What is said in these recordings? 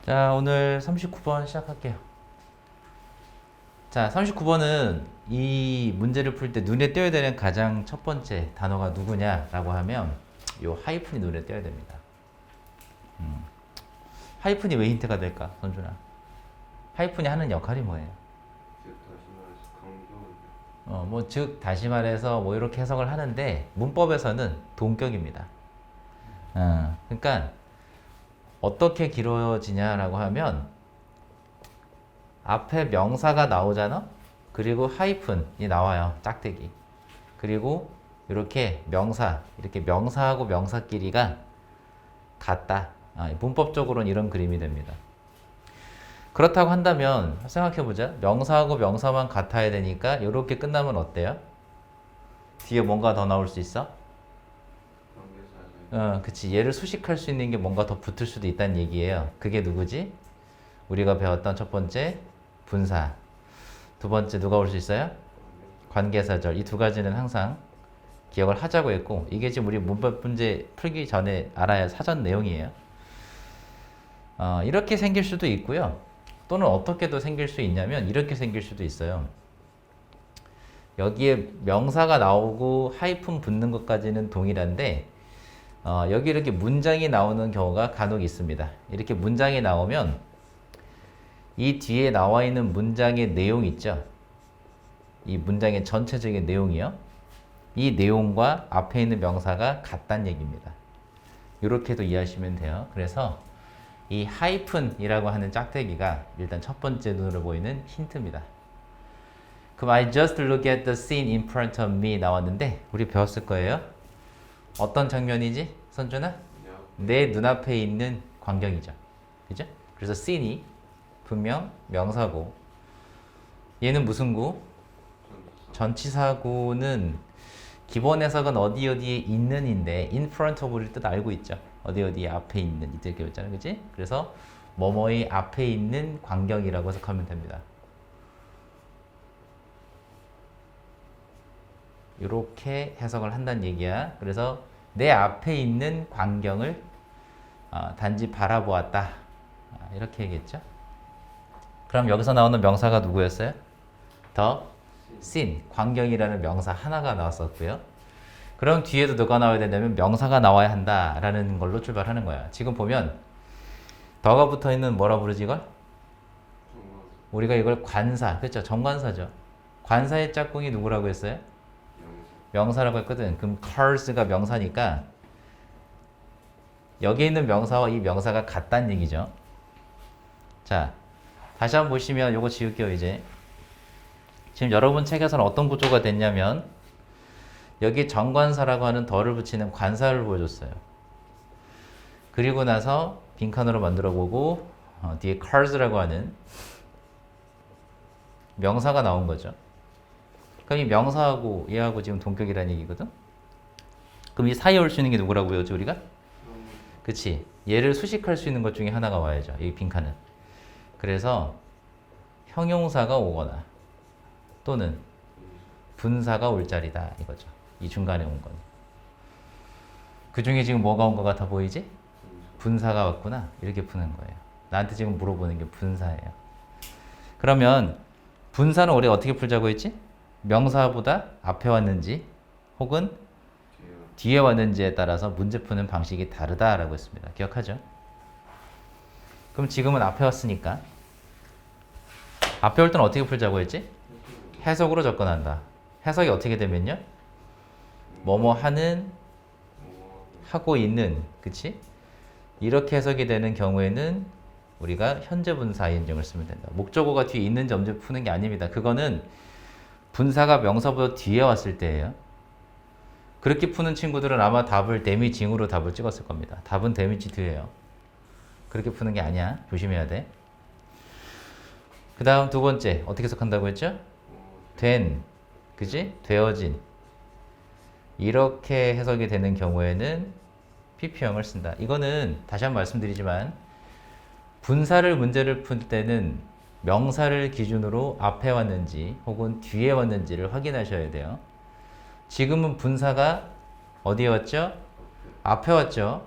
자, 오늘 39번 시작할게요. 자, 39번은 이 문제를 풀 때 눈에 띄어야 되는 가장 첫 번째 단어가 누구냐라고 하면 요 하이픈이 눈에 띄어야 됩니다. 하이픈이 왜 힌트가 될까, 선준아? 하이픈이 하는 역할이 뭐예요? 즉 다시 말해서 강조를 뭐, 즉, 다시 말해서 뭐 이렇게 해석을 하는데 문법에서는 동격입니다. 그러니까 어떻게 길어지냐라고 하면 앞에 명사가 나오잖아? 그리고 하이픈이 나와요. 짝대기. 그리고 이렇게 명사, 이렇게 명사하고 명사끼리가 같다. 문법적으로는 이런 그림이 됩니다. 그렇다고 한다면 생각해보자. 명사하고 명사만 같아야 되니까 이렇게 끝나면 어때요? 뒤에 뭔가 더 나올 수 있어? 관계사실 그치. 얘를 수식할 수 있는 게 뭔가 더 붙을 수도 있다는 얘기예요. 그게 누구지? 우리가 배웠던 첫 번째 분사. 두 번째 누가 올 수 있어요? 관계사절. 이 두 가지는 항상 기억을 하자고 했고, 이게 지금 우리 문법 문제 풀기 전에 알아야 사전 내용이에요. 이렇게 생길 수도 있고요. 또는 어떻게도 생길 수 있냐면 이렇게 생길 수도 있어요. 여기에 명사가 나오고 하이픈 붙는 것까지는 동일한데 여기 이렇게 문장이 나오는 경우가 간혹 있습니다. 이렇게 문장이 나오면 이 뒤에 나와 있는 문장의 내용 있죠? 이 문장의 전체적인 내용이요. 이 내용과 앞에 있는 명사가 같다는 얘기입니다. 이렇게도 이해하시면 돼요. 그래서 이 하이픈이라고 하는 짝대기가 일단 첫 번째 눈으로 보이는 힌트입니다. 그럼 I just look at the scene in front of me 나왔는데 우리 배웠을 거예요. 어떤 장면이지? 선준아? 내 눈앞에 있는 광경이죠. 그죠? 그래서 scene이 분명 명사고 얘는 무슨 구? 전치사구는 기본 해석은 어디 어디에 있는인데 in front of를 뜻 알고 있죠. 어디 어디 앞에 있는 이렇게 배웠잖아요. 그지? 그래서 뭐뭐의 앞에 있는 광경이라고 해석하면 됩니다. 이렇게 해석을 한다는 얘기야. 그래서 내 앞에 있는 광경을 단지 바라보았다. 이렇게 얘기했죠. 그럼 여기서 나오는 명사가 누구였어요? The scene, 광경이라는 명사 하나가 나왔었고요. 그럼 뒤에도 누가 나와야 된다면 명사가 나와야 한다라는 걸로 출발하는 거야. 지금 보면 더가 붙어 있는 뭐라 부르지 이걸? 우리가 이걸 관사, 그렇죠? 정관사죠. 관사의 짝꿍이 누구라고 했어요? 명사라고 했거든. 그럼 cars가 명사니까 여기 있는 명사와 이 명사가 같다는 얘기죠. 자, 다시 한번 보시면 요거 지울게요 이제. 지금 여러분 책에서는 어떤 구조가 됐냐면 여기 정관사라고 하는 덜을 붙이는 관사를 보여줬어요. 그리고 나서 빈칸으로 만들어 보고 뒤에 cars라고 하는 명사가 나온 거죠. 그럼 이 명사하고 얘하고 지금 동격이라는 얘기거든. 그럼 이 사이에 올 수 있는 게 누구라고 배웠지 우리가? 그치. 얘를 수식할 수 있는 것 중에 하나가 와야죠. 이 빈칸은. 그래서 형용사가 오거나 또는 분사가 올 자리다 이거죠. 이 중간에 온 건. 그 중에 지금 뭐가 온 것 같아 보이지? 분사가 왔구나. 이렇게 푸는 거예요. 나한테 지금 물어보는 게 분사예요. 그러면 분사는 우리가 어떻게 풀자고 했지? 명사보다 앞에 왔는지 혹은 뒤에 왔는지에 따라서 문제 푸는 방식이 다르다라고 했습니다. 기억하죠? 그럼 지금은 앞에 왔으니까 앞에 올 때는 어떻게 풀자고 했지? 해석으로 접근한다. 해석이 어떻게 되면요? 뭐뭐 하는, 하고 있는, 그치? 이렇게 해석이 되는 경우에는 우리가 현재 분사 인증을 쓰면 된다. 목적어가 뒤에 있는지 없는지 푸는 게 아닙니다. 그거는 분사가 명사보다 뒤에 왔을 때예요. 그렇게 푸는 친구들은 아마 답을 데미징으로 답을 찍었을 겁니다. 답은 데미지 뒤에요. 그렇게 푸는 게 아니야. 조심해야 돼. 그 다음 두 번째 어떻게 해석한다고 했죠? 된, 그지? 되어진. 이렇게 해석이 되는 경우에는 PP형을 쓴다. 이거는 다시 한번 말씀드리지만 분사를 문제를 풀 때는 명사를 기준으로 앞에 왔는지 혹은 뒤에 왔는지를 확인하셔야 돼요. 지금은 분사가 어디에 왔죠? 앞에 왔죠.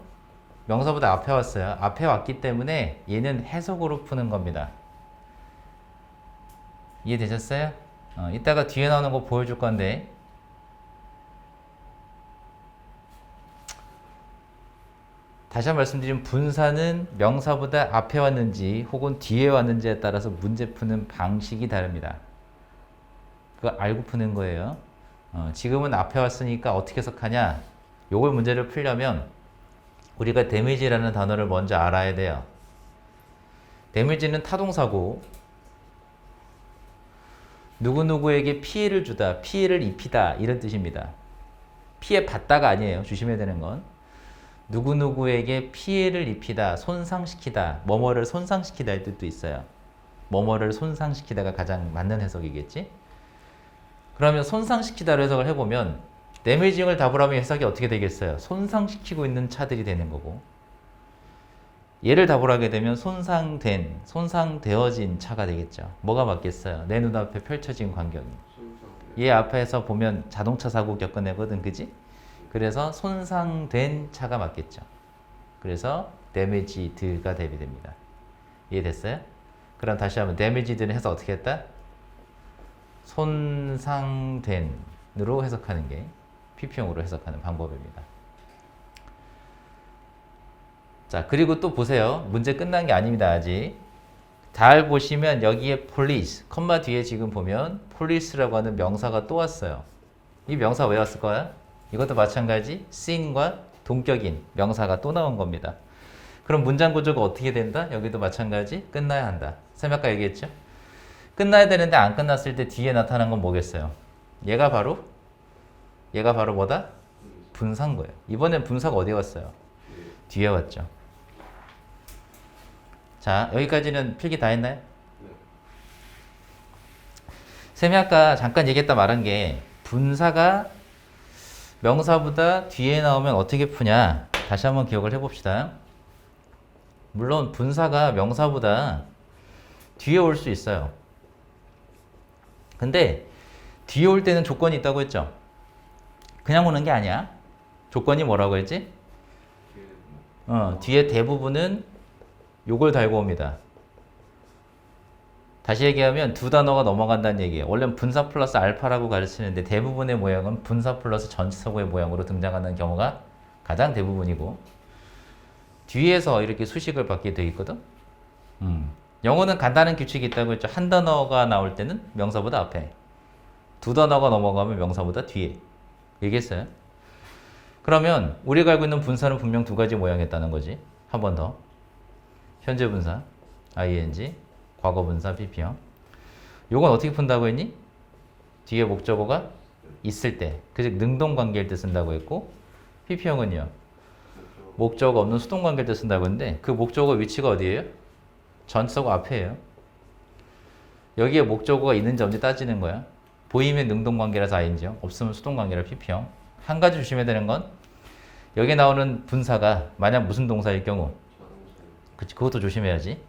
명사보다 앞에 왔어요. 앞에 왔기 때문에 얘는 해석으로 푸는 겁니다. 이해되셨어요? 이따가 뒤에 나오는 거 보여줄 건데 다시 한번 말씀드리면 분사는 명사보다 앞에 왔는지 혹은 뒤에 왔는지에 따라서 문제 푸는 방식이 다릅니다. 그거 알고 푸는 거예요. 지금은 앞에 왔으니까 어떻게 해석하냐? 요걸 문제를 풀려면 우리가 데미지라는 단어를 먼저 알아야 돼요. 데미지는 타동사고 누구누구에게 피해를 주다, 피해를 입히다 이런 뜻입니다. 피해 받다가 아니에요. 조심해야 되는 건. 누구누구에게 피해를 입히다, 손상시키다, 뭐뭐를 손상시키다 할 뜻도 있어요. 뭐뭐를 손상시키다가 가장 맞는 해석이겠지? 그러면 손상시키다로 해석을 해보면 데미징을 답으로 하면 해석이 어떻게 되겠어요? 손상시키고 있는 차들이 되는 거고 얘를 답으로 하게 되면 손상된, 손상되어진 차가 되겠죠. 뭐가 맞겠어요? 내 눈앞에 펼쳐진 광경이. 얘 앞에서 보면 자동차 사고 겪은 애거든, 그지? 그래서 손상된 차가 맞겠죠. 그래서 damaked가 대비됩니다. 이해됐어요? 그럼 다시 한번 damaked는 해서 어떻게 했다? 손상된으로 해석하는 게 PP형으로 해석하는 방법입니다. 자, 그리고 또 보세요. 문제 끝난 게 아닙니다, 아직. 잘 보시면 여기에 police, 컴마 뒤에 지금 보면 police라고 하는 명사가 또 왔어요. 이 명사 왜 왔을 거야? 이것도 마찬가지 seen과 동격인 명사가 또 나온 겁니다. 그럼 문장 구조가 어떻게 된다? 여기도 마찬가지 끝나야 한다. 쌤 아까 얘기했죠? 끝나야 되는데 안 끝났을 때 뒤에 나타난 건 뭐겠어요? 얘가 바로 뭐다? 분사인 거예요. 이번엔 분사가 어디에 왔어요? 뒤에 왔죠. 자, 여기까지는 필기 다 했나요? 쌤이 아까 잠깐 얘기했다 말한 게 분사가 명사보다 뒤에 나오면 어떻게 푸냐? 다시 한번 기억을 해봅시다. 물론 분사가 명사보다 뒤에 올 수 있어요. 근데 뒤에 올 때는 조건이 있다고 했죠? 그냥 오는 게 아니야. 조건이 뭐라고 했지? 뒤에 대부분은 요걸 달고 옵니다. 다시 얘기하면 두 단어가 넘어간다는 얘기예요. 원래는 분사 플러스 알파라고 가르치는데 대부분의 모양은 분사 플러스 전치사구의 모양으로 등장하는 경우가 가장 대부분이고 뒤에서 이렇게 수식을 받게 되어 있거든. 영어는 간단한 규칙이 있다고 했죠. 한 단어가 나올 때는 명사보다 앞에, 두 단어가 넘어가면 명사보다 뒤에. 얘기했어요. 그러면 우리가 알고 있는 분사는 분명 두 가지 모양이었다는 거지. 한 번 더. 현재 분사, ing, 과거 분사, pp형. 요건 어떻게 푼다고 했니? 뒤에 목적어가 있을 때, 즉 능동관계일 때 쓴다고 했고 pp형은요. 목적어 없는 수동관계일 때 쓴다고 했는데 그 목적어 위치가 어디예요? 전치사구 앞에예요. 여기에 목적어가 있는지 없는지 따지는 거야. 보이면 능동관계라서 ing요. 없으면 수동관계라 pp형. 한 가지 조심해야 되는 건 여기 나오는 분사가 만약 무슨 동사일 경우 그치, 그것도 조심해야지.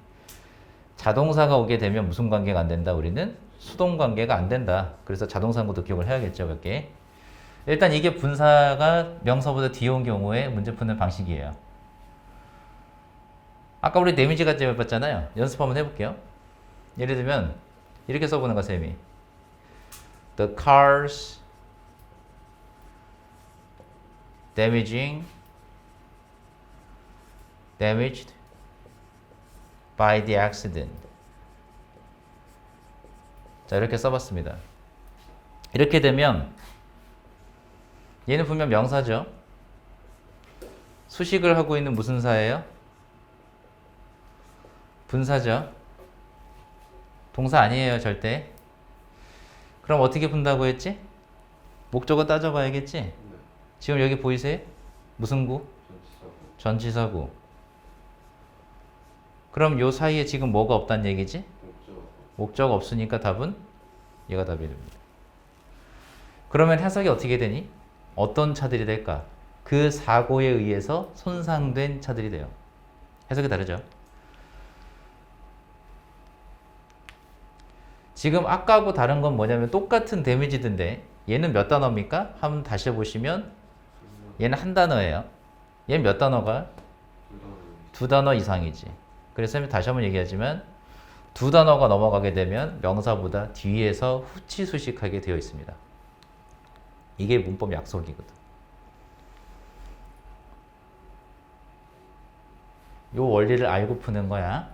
자동사가 오게 되면 무슨 관계가 안 된다? 우리는 수동관계가 안 된다. 그래서 자동사인 것도 기억을 해야겠죠, 몇 개. 일단 이게 분사가 명사보다 뒤에 온 경우에 문제 푸는 방식이에요. 아까 우리 데미지 가지고 해봤잖아요. 연습 한번 해볼게요. 예를 들면 이렇게 써보는 거, 쌤이. The cars damaged by the accident. 자, 이렇게 써봤습니다. 이렇게 되면 얘는 분명 명사죠. 수식을 하고 있는 무슨 사예요? 분사죠. 동사 아니에요, 절대. 그럼 어떻게 푼다고 했지? 목적어 따져봐야겠지? 지금 여기 보이세요? 무슨 구? 전치사구. 그럼 요 사이에 지금 뭐가 없다는 얘기지? 목적어 없으니까 답은 얘가 답이 됩니다. 그러면 해석이 어떻게 되니? 어떤 차들이 될까? 그 사고에 의해서 손상된 차들이 돼요. 해석이 다르죠? 지금 아까하고 다른 건 뭐냐면 똑같은 데미지인데 얘는 몇 단어입니까? 한번 다시 해보시면 얘는 한 단어예요. 얘는 몇 단어가? 두 단어 이상이지. 그래서 다시 한번 얘기하지만 두 단어가 넘어가게 되면 명사보다 뒤에서 후치수식하게 되어 있습니다. 이게 문법 약속이거든. 요 원리를 알고 푸는 거야.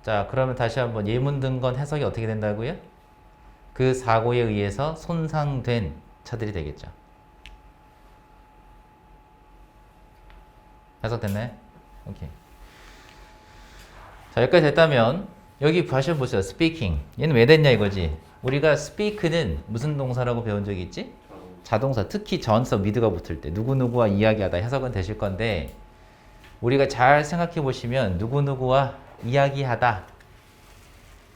자, 그러면 다시 한번 예문 등건 해석이 어떻게 된다고요? 그 사고에 의해서 손상된 차들이 되겠죠. 해석됐나요? 오케이. 자, 여기까지 됐다면 여기 다시 한번 보세요. speaking. 얘는 왜 됐냐 이거지. 우리가 speak는 무슨 동사라고 배운 적이 있지? 자동사. 특히 전서 with가 붙을 때 누구누구와 이야기하다 해석은 되실 건데 우리가 잘 생각해 보시면 누구누구와 이야기하다.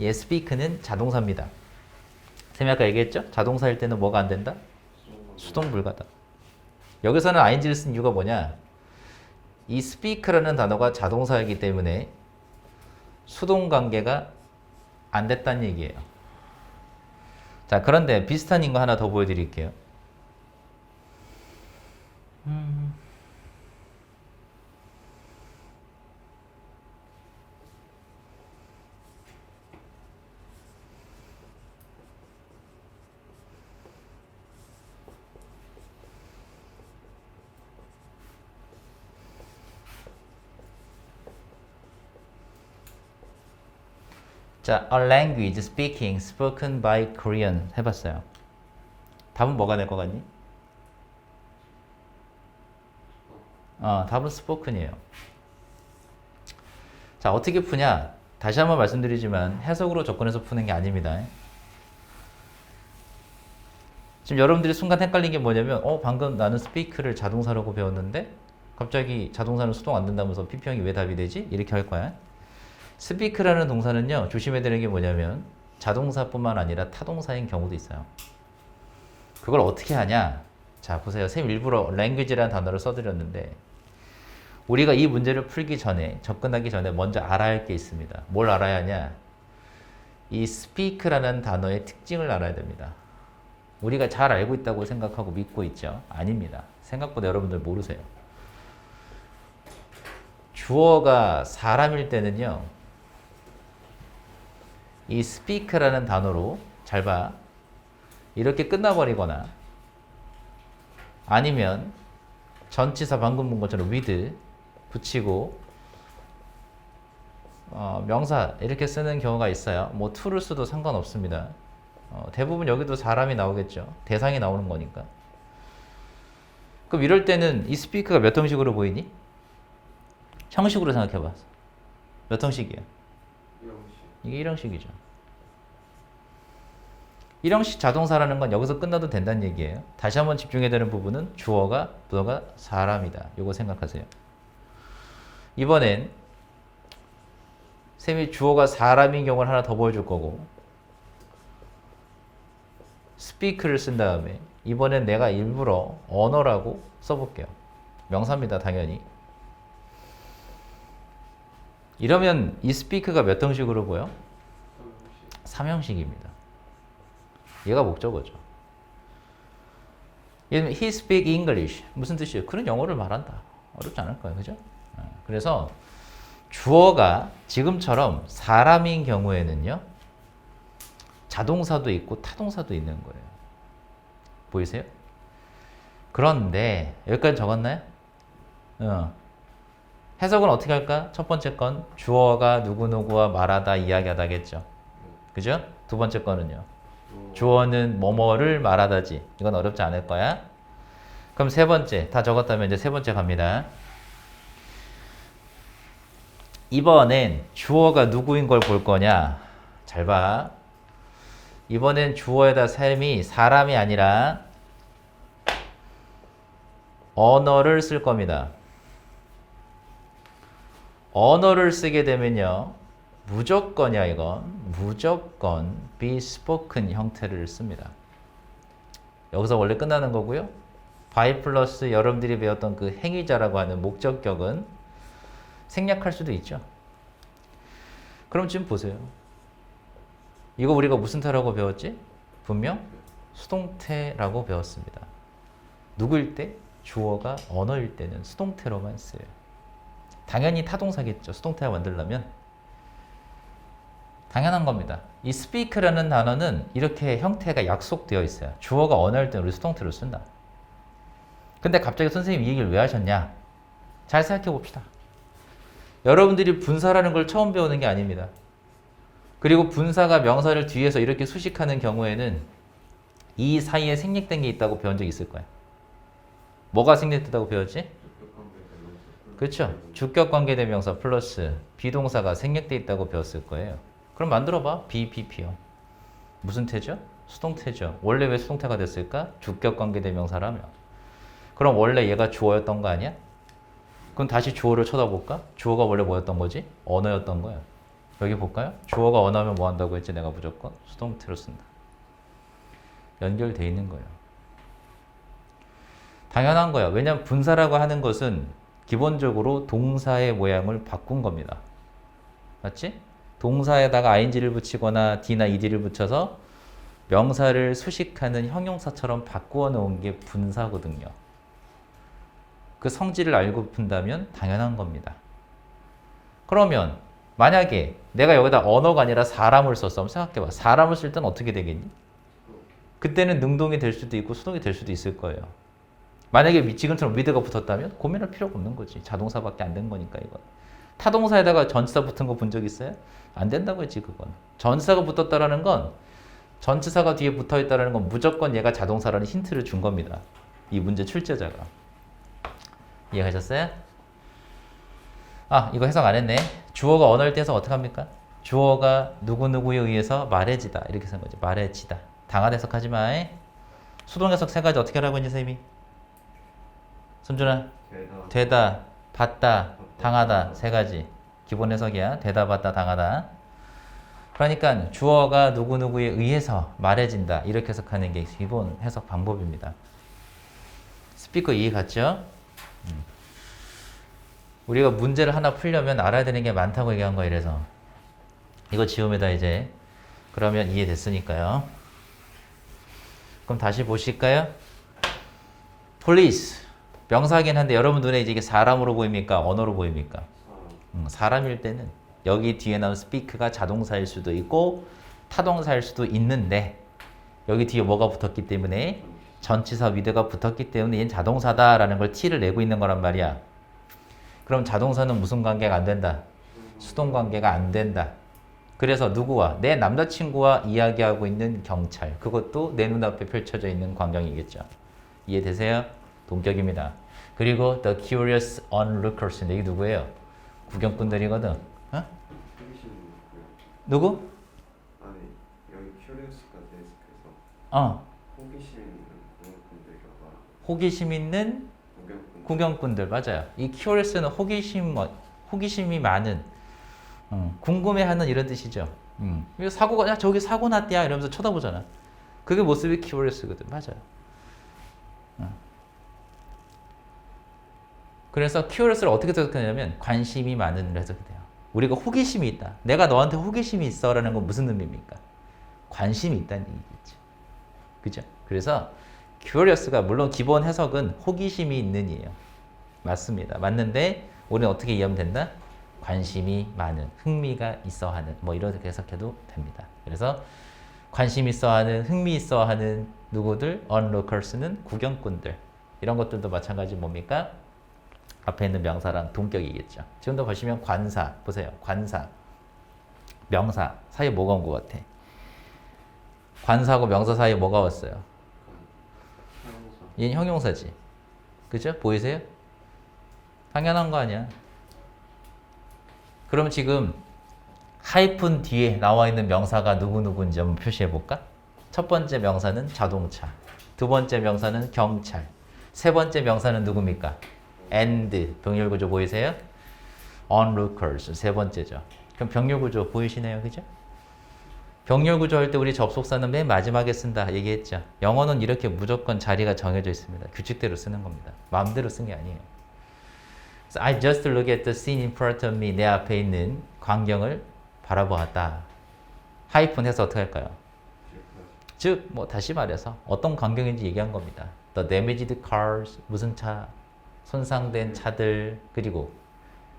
얘 speak는 자동사입니다. 쌤이 아까 얘기했죠? 자동사일 때는 뭐가 안 된다? 수동 불가다. 여기서는 ing를 쓴 이유가 뭐냐? 이 speak라는 단어가 자동사이기 때문에 수동 관계가 안 됐다는 얘기예요. 자, 그런데 비슷한 인거 하나 더 보여드릴게요. 자, a language speaking, spoken by Korean 해봤어요. 답은 뭐가 될 것 같니? 답은 spoken이에요. 자, 어떻게 푸냐? 다시 한번 말씀드리지만 해석으로 접근해서 푸는 게 아닙니다. 지금 여러분들이 순간 헷갈린 게 뭐냐면 방금 나는 speak를 자동사라고 배웠는데 갑자기 자동사는 수동 안 된다면서 PP형이 왜 답이 되지? 이렇게 할 거야. speak라는 동사는요, 조심해야 되는 게 뭐냐면 자동사뿐만 아니라 타동사인 경우도 있어요. 그걸 어떻게 하냐? 자, 보세요. 쌤 일부러 language라는 단어를 써드렸는데 우리가 이 문제를 풀기 전에, 접근하기 전에 먼저 알아야 할 게 있습니다. 뭘 알아야 하냐? 이 speak라는 단어의 특징을 알아야 됩니다. 우리가 잘 알고 있다고 생각하고 믿고 있죠? 아닙니다. 생각보다 여러분들 모르세요. 주어가 사람일 때는요, 이 speak라는 단어로 잘 봐. 이렇게 끝나버리거나 아니면 전치사 방금 본 것처럼 with 붙이고 명사 이렇게 쓰는 경우가 있어요. 뭐 to를 써도 상관없습니다. 대부분 여기도 사람이 나오겠죠. 대상이 나오는 거니까. 그럼 이럴 때는 이 speak가 몇 형식으로 보이니? 형식으로 생각해봐. 몇 형식이야? 이게 1형식이죠. 1형식 자동사라는 건 여기서 끝나도 된다는 얘기예요. 다시 한번 집중해야 되는 부분은 주어가 너가 사람이다. 요거 생각하세요. 이번엔 쌤이 주어가 사람인 경우를 하나 더 보여줄 거고 speak를 쓴 다음에 이번엔 내가 일부러 언어라고 써볼게요. 명사입니다. 당연히. 이러면 이 speak가 몇 형식으로 보여? 3형식입니다. 얘가 목적어죠. 예를 들면 he speak English 무슨 뜻이에요? 그는 영어를 말한다. 어렵지 않을 거예요. 그죠? 그래서 주어가 지금처럼 사람인 경우에는요, 자동사도 있고 타동사도 있는 거예요. 보이세요? 그런데 여기까지 적었나요? 해석은 어떻게 할까? 첫 번째 건 주어가 누구누구와 말하다, 이야기하다겠죠. 그죠? 두 번째 거는요. 주어는 뭐뭐를 말하다지. 이건 어렵지 않을 거야. 그럼 세 번째 다 적었다면 이제 세 번째 갑니다. 이번엔 주어가 누구인 걸 볼 거냐? 잘 봐. 이번엔 주어에다 셈이 사람이 아니라 언어를 쓸 겁니다. 언어를 쓰게 되면요, 무조건이야. 이건 무조건 be spoken 형태를 씁니다. 여기서 원래 끝나는 거고요. by 플러스 여러분들이 배웠던 그 행위자라고 하는 목적격은 생략할 수도 있죠. 그럼 지금 보세요. 이거 우리가 무슨 타라고 배웠지? 분명 수동태라고 배웠습니다. 누구일 때? 주어가 언어일 때는 수동태로만 써요. 당연히 타동사겠죠. 수동태를 만들려면. 당연한 겁니다. 이 speak라는 단어는 이렇게 형태가 약속되어 있어요. 주어가 언어일 때는 우리 수동태로 쓴다. 근데 갑자기 선생님 이 얘기를 왜 하셨냐? 잘 생각해 봅시다. 여러분들이 분사라는 걸 처음 배우는 게 아닙니다. 그리고 분사가 명사를 뒤에서 이렇게 수식하는 경우에는 이 사이에 생략된 게 있다고 배운 적 있을 거예요. 뭐가 생략됐다고 배웠지? 그렇죠. 주격관계대명사 플러스 비동사가 생략돼 있다고 배웠을 거예요. 그럼 만들어봐. BPP요. 무슨 태죠? 수동태죠. 원래 왜 수동태가 됐을까? 주격관계대명사라며. 그럼 원래 얘가 주어였던 거 아니야? 그럼 다시 주어를 쳐다볼까? 주어가 원래 뭐였던 거지? 언어였던 거야. 여기 볼까요? 주어가 언어면 뭐 한다고 했지? 내가 무조건 수동태로 쓴다. 연결돼 있는 거예요. 당연한 거야. 왜냐면 분사라고 하는 것은 기본적으로 동사의 모양을 바꾼 겁니다. 맞지? 동사에다가 ing를 붙이거나 d나 ed를 붙여서 명사를 수식하는 형용사처럼 바꾸어 놓은 게 분사거든요. 그 성질을 알고 푼다면 당연한 겁니다. 그러면 만약에 내가 여기다 언어가 아니라 사람을 썼어. 한번 생각해봐. 사람을 쓸 때는 어떻게 되겠니? 그때는 능동이 될 수도 있고 수동이 될 수도 있을 거예요. 만약에 지금처럼 with가 붙었다면 고민할 필요가 없는 거지. 자동사밖에 안 된 거니까 이건. 타동사에다가 전치사 붙은 거 본 적 있어요? 안 된다고 했지 그건. 전치사가 붙었다라는 건 전치사가 뒤에 붙어있다라는 건 무조건 얘가 자동사라는 힌트를 준 겁니다. 이 문제 출제자가. 이해하셨어요? 아, 이거 해석 안 했네. 주어가 언어일 때에서 어떻게 합니까? 주어가 누구누구에 의해서 말해지다. 이렇게 쓴 거지. 말해지다. 당한 해석하지 마. 수동 해석 세 가지 어떻게 하라고 했니, 선생님이? 손준아. 되다, 받다, 당하다. 세 가지. 기본 해석이야. 되다, 받다, 당하다. 그러니까 주어가 누구누구에 의해서 말해진다. 이렇게 해석하는 게 기본 해석 방법입니다. 스피커 이해 갔죠? 우리가 문제를 하나 풀려면 알아야 되는 게 많다고 얘기한 거야. 이래서 이거 지우면다 이제 그러면 이해됐으니까요. 그럼 다시 보실까요? police 명사긴 한데 여러분 눈에 이제 이게 사람으로 보입니까? 언어로 보입니까? 사람일 때는 여기 뒤에 나온 speak가 자동사일 수도 있고 타동사일 수도 있는데 여기 뒤에 뭐가 붙었기 때문에 전치사 with가 붙었기 때문에 얘는 자동사다라는 걸 T를 내고 있는 거란 말이야. 그럼 자동사는 무슨 관계가 안 된다? 수동 관계가 안 된다. 그래서 누구와? 내 남자친구와 이야기하고 있는 경찰. 그것도 내 눈앞에 펼쳐져 있는 광경이겠죠. 이해되세요? 동격입니다. 그리고 the curious onlookers. 이게 누구예요? 구경꾼들이거든. 어? 누구? 아니 여기 큐리어스가 데스크에서 호기심 있는 구경꾼들이라고 호기심 있는 구경꾼들. 맞아요. 이 curious는 호기심이 많은 궁금해하는 이런 뜻이죠. 이거 사고가 야 저기 사고 났대야 이러면서 쳐다보잖아. 그게 모습이 curious거든. 맞아요. 그래서 curious를 어떻게 해석하냐면 관심이 많은 해석이 돼요. 우리가 호기심이 있다. 내가 너한테 호기심이 있어라는 건 무슨 의미입니까? 관심이 있다는 얘기겠죠. 그죠? 그래서 curious가 물론 기본 해석은 호기심이 있는 이에요. 맞습니다. 맞는데 우리는 어떻게 이해하면 된다? 관심이 많은, 흥미가 있어 하는 뭐 이렇게 해석해도 됩니다. 그래서 관심 있어 하는, 흥미 있어 하는 누구들? onlookers는 구경꾼들. 이런 것들도 마찬가지 뭡니까? 앞에 있는 명사랑 동격이겠죠. 지금도 보시면 관사, 보세요. 관사, 명사 사이에 뭐가 온 것 같아? 관사하고 명사 사이에 뭐가 왔어요? 얘는 형용사지. 그죠? 보이세요? 당연한 거 아니야. 그럼 지금 하이픈 뒤에 나와 있는 명사가 누구누구인지 한번 표시해 볼까? 첫 번째 명사는 자동차, 두 번째 명사는 경찰, 세 번째 명사는 누굽니까? and 병렬 구조 보이세요? onlookers 세 번째죠. 그럼 병렬 구조 보이시네요, 그죠? 병렬 구조 할 때 우리 접속사는 맨 마지막에 쓴다 얘기했죠. 영어는 이렇게 무조건 자리가 정해져 있습니다. 규칙대로 쓰는 겁니다. 마음대로 쓴 게 아니에요. So I just look at the scene in front of me. 내 앞에 있는 광경을 바라보았다. 하이픈 해서 어떻게 할까요? 즉, 뭐 다시 말해서 어떤 광경인지 얘기한 겁니다. The damaged cars, 무슨 차, 손상된 차들, 그리고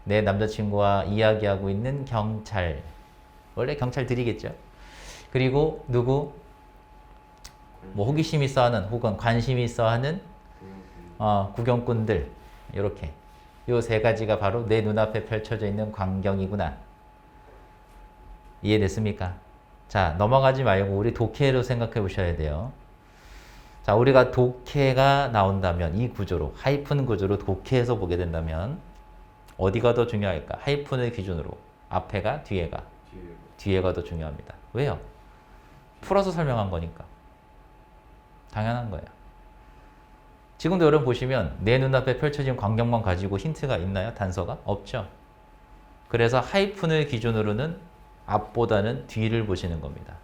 내 남자친구와 이야기하고 있는 경찰, 원래 경찰들이겠죠. 그리고 누구? 뭐 호기심 있어 하는 혹은 관심 있어 하는 구경꾼들, 이렇게 요 세 가지가 바로 내 눈앞에 펼쳐져 있는 광경이구나. 이해됐습니까? 자, 넘어가지 말고 우리 독해로 생각해 보셔야 돼요. 자, 우리가 독해가 나온다면 이 구조로, 하이픈 구조로 독해에서 보게 된다면 어디가 더 중요할까? 하이픈을 기준으로 앞에가 뒤에가 뒤에가 더 중요합니다. 왜요? 풀어서 설명한 거니까. 당연한 거예요. 지금도 여러분 보시면 내 눈앞에 펼쳐진 광경만 가지고 힌트가 있나요? 단서가? 없죠. 그래서 하이픈을 기준으로는 앞보다는 뒤를 보시는 겁니다.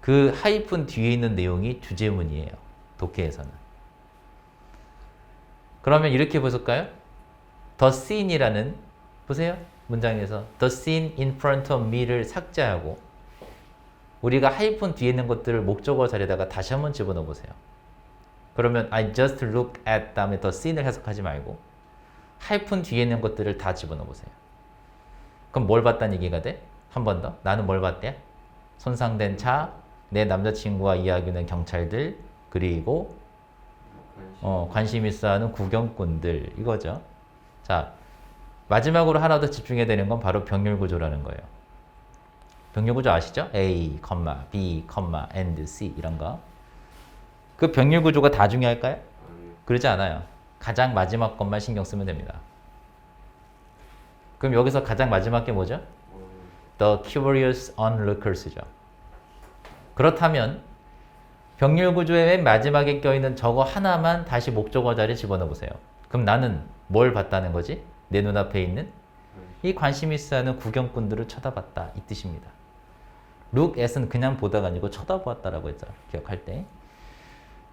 그 하이픈 뒤에 있는 내용이 주제문이에요. 독해에서는. 그러면 이렇게 보실까요? The scene이라는, 보세요. 문장에서 The scene in front of me를 삭제하고 우리가 하이픈 뒤에 있는 것들을 목적어 자리에다가 다시 한번 집어넣어 보세요. 그러면 I just look at 다음에 the scene을 해석하지 말고 하이픈 뒤에 있는 것들을 다 집어넣어 보세요. 그럼 뭘 봤다는 얘기가 돼? 한 번 더. 나는 뭘 봤대? 손상된 차, 내 남자친구와 이야기하는 경찰들, 그리고 관심 있어 하는 구경꾼들, 이거죠. 자, 마지막으로 하나 더 집중해야 되는 건 바로 병렬 구조라는 거예요. 병렬 구조 아시죠? A, B, and C 이런 거. 그 병렬 구조가 다 중요할까요? 그러지 않아요. 가장 마지막 것만 신경 쓰면 됩니다. 그럼 여기서 가장 마지막 게 뭐죠? The curious onlookers죠. 그렇다면 병렬 구조의 맨 마지막에 껴있는 저거 하나만 다시 목적어 자리에 집어넣어 보세요. 그럼 나는 뭘 봤다는 거지? 내 눈앞에 있는 이 관심 있어 하는 구경꾼들을 쳐다봤다, 이 뜻입니다. look at은 그냥 보다가 아니고 쳐다보았다라고 했죠. 기억할 때.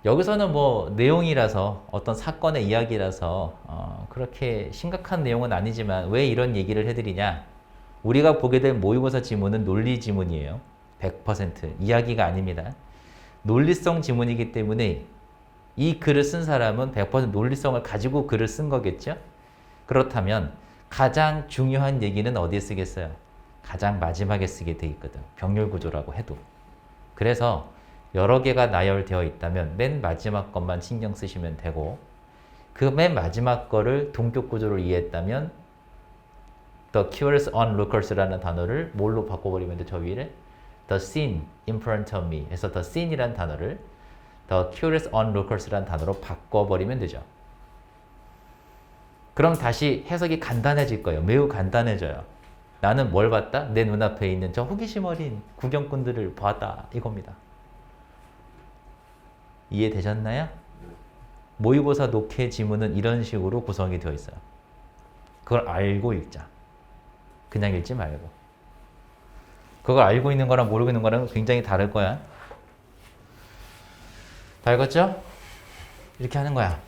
여기서는 뭐 내용이라서 어떤 사건의 이야기라서 그렇게 심각한 내용은 아니지만 왜 이런 얘기를 해드리냐? 우리가 보게 될 모의고사 지문은 논리 지문이에요. 100% 이야기가 아닙니다. 논리성 지문이기 때문에 이 글을 쓴 사람은 100% 논리성을 가지고 글을 쓴 거겠죠? 그렇다면 가장 중요한 얘기는 어디에 쓰겠어요? 가장 마지막에 쓰게 돼 있거든. 병렬 구조라고 해도. 그래서 여러 개가 나열되어 있다면 맨 마지막 것만 신경 쓰시면 되고 그 맨 마지막 거를 동격 구조로 이해했다면 The curious onlookers라는 단어를 뭘로 바꿔버리면 돼? 저 위를 The scene in front of me 해서 The scene이라는 단어를 The curious onlookers라는 단어로 바꿔버리면 되죠. 그럼 다시 해석이 간단해질 거예요. 매우 간단해져요. 나는 뭘 봤다? 내 눈앞에 있는 저 호기심 어린 구경꾼들을 봤다. 이겁니다. 이해되셨나요? 모의고사 독해 지문은 이런 식으로 구성이 되어 있어요. 그걸 알고 읽자. 그냥 읽지 말고. 그걸 알고 있는 거랑 모르고 있는 거랑 굉장히 다를 거야. 다 읽었죠? 이렇게 하는 거야.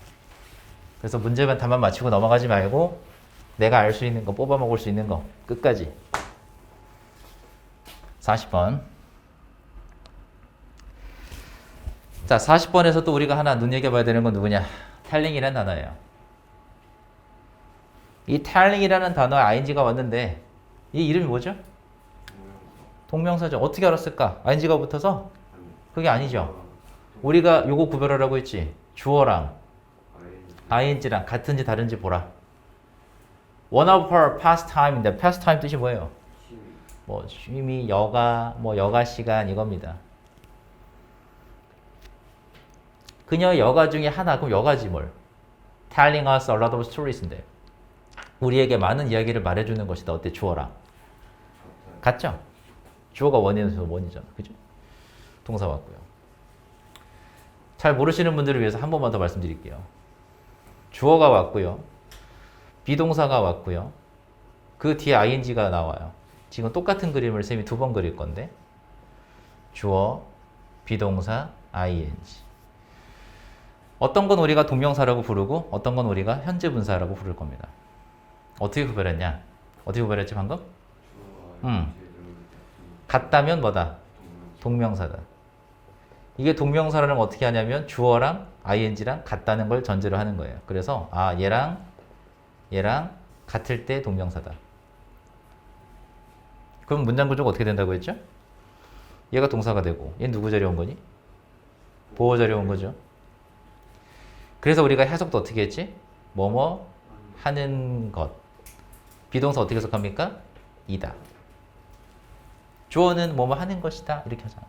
그래서 문제만 답만 맞히고 넘어가지 말고 내가 알 수 있는 거, 뽑아 먹을 수 있는 거 끝까지. 40번. 자, 40번에서 또 우리가 하나 눈여겨봐야 되는 건 누구냐? 텔링이라는 단어예요. 이 텔링이라는 단어에 ing가 왔는데 이 이름이 뭐죠? 동명사죠. 어떻게 알았을까? ing가 붙어서? 그게 아니죠. 우리가 요거 구별하라고 했지. 주어랑 ing랑 같은지 다른지 보라. One of her pastime인데 pastime 뜻이 뭐예요? 뭐 취미, 여가, 뭐 여가 시간 이겁니다. 그녀의 여가 중에 하나, 그럼 여가지 뭘? Telling us a lot of stories인데 우리에게 많은 이야기를 말해주는 것이다. 어때? 주어랑 같죠? 주어가 원이어서 원이잖아. 그죠? 동사 왔고요. 잘 모르시는 분들을 위해서 한 번만 더 말씀드릴게요. 주어가 왔고요. 비동사가 왔고요. 그 뒤에 ing가 나와요. 지금 똑같은 그림을 쌤이 두 번 그릴 건데 주어, 비동사, ing. 어떤 건 우리가 동명사라고 부르고 어떤 건 우리가 현재 분사라고 부를 겁니다. 어떻게 구별했냐? 어떻게 구별했지 방금? 같다면 뭐다? 동명사다. 이게 동명사라는 건 어떻게 하냐면 주어랑 ing랑 같다는 걸 전제로 하는 거예요. 그래서 얘랑 같을 때 동명사다. 그럼 문장 구조가 어떻게 된다고 했죠? 얘가 동사가 되고 얘 누구 자리에 온 거니? 보호 자리에 온 거죠. 그래서 우리가 해석도 어떻게 했지? 뭐뭐 하는 것. 비동사 어떻게 해석합니까? 이다. 주어는 뭐뭐 하는 것이다. 이렇게 하잖아요.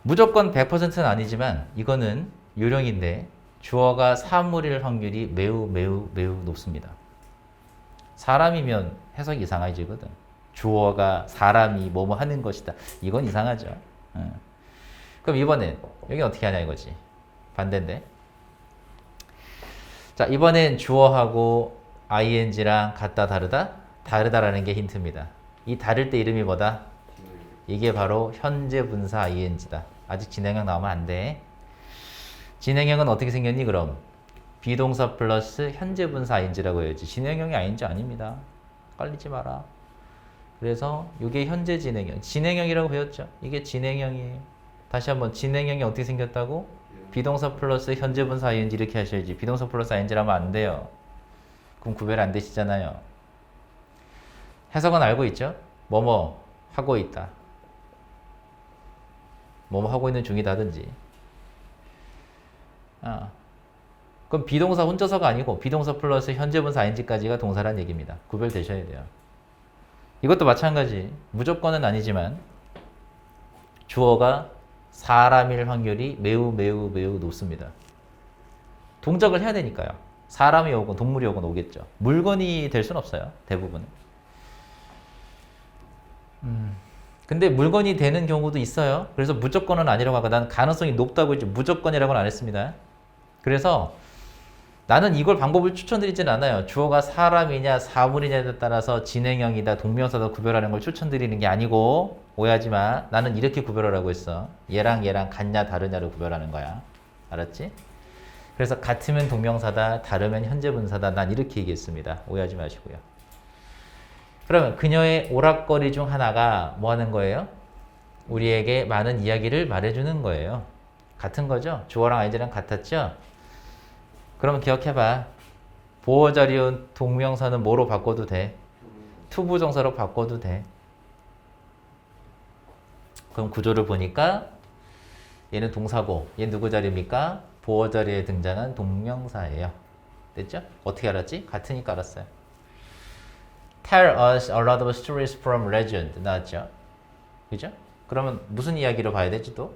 무조건 100%는 아니지만 이거는 요령인데 주어가 사물일 확률이 매우 높습니다. 사람이면 해석이 이상해지거든. 주어가 사람이 뭐뭐 하는 것이다. 이건 이상하죠. 그럼 이번엔 여기 어떻게 하냐 이거지. 반대인데. 자, 이번엔 주어하고 ing랑 같다 다르다? 다르다라는 게 힌트입니다. 이 다를 때 이름이 뭐다? 이게 바로 현재 분사 ing다. 아직 진행형 나오면 안 돼. 진행형은 어떻게 생겼니 그럼? 비동사 플러스 현재 분사 ing라고 해야지. 진행형이 ing 아닙니다. 깔리지 마라. 그래서 이게 현재 진행형. 진행형이라고 배웠죠? 이게 진행형이에요. 다시 한번 진행형이 어떻게 생겼다고? 비동사 플러스 현재 분사 ing 이렇게 하셔야지. 비동사 플러스 ing라면 안 돼요. 그럼 구별 안 되시잖아요. 해석은 알고 있죠? 뭐뭐 하고 있다. 뭐뭐 하고 있는 중이다든지. 그럼 비동사 혼자서가 아니고 비동사 플러스 현재 분사 ing까지가 동사란 얘기입니다. 구별되셔야 돼요. 이것도 마찬가지. 무조건은 아니지만 주어가 사람일 확률이 매우 높습니다. 동작을 해야 되니까요. 사람이 오건 동물이 오건 오겠죠. 물건이 될 수는 없어요. 대부분은. 근데 물건이 되는 경우도 있어요. 그래서 무조건은 아니라고 하고 난 가능성이 높다고 했지 무조건이라고는 안 했습니다. 그래서 나는 이걸 방법을 추천드리진 않아요. 주어가 사람이냐 사물이냐에 따라서 진행형이다 동명사다 구별하는 걸 추천드리는 게 아니고 오해하지 마. 나는 이렇게 구별하라고 했어. 얘랑 같냐 다르냐로 구별하는 거야. 알았지? 그래서 같으면 동명사다 다르면 현재 분사다. 난 이렇게 얘기했습니다. 오해하지 마시고요. 그러면 그녀의 오락거리 중 하나가 뭐 하는 거예요? 우리에게 많은 이야기를 말해주는 거예요. 같은 거죠? 주어랑 ing랑 같았죠? 그러면 기억해봐. 보호 자리온 동명사는 뭐로 바꿔도 돼? 투부정사로 바꿔도 돼. 그럼 구조를 보니까 얘는 동사고 얘 누구 자리입니까? 보호 자리에 등장한 동명사예요. 됐죠? 어떻게 알았지? 같으니까 알았어요. Tell us a lot of stories from legend 나왔죠? 그죠? 그러면 무슨 이야기로 봐야 되지 또?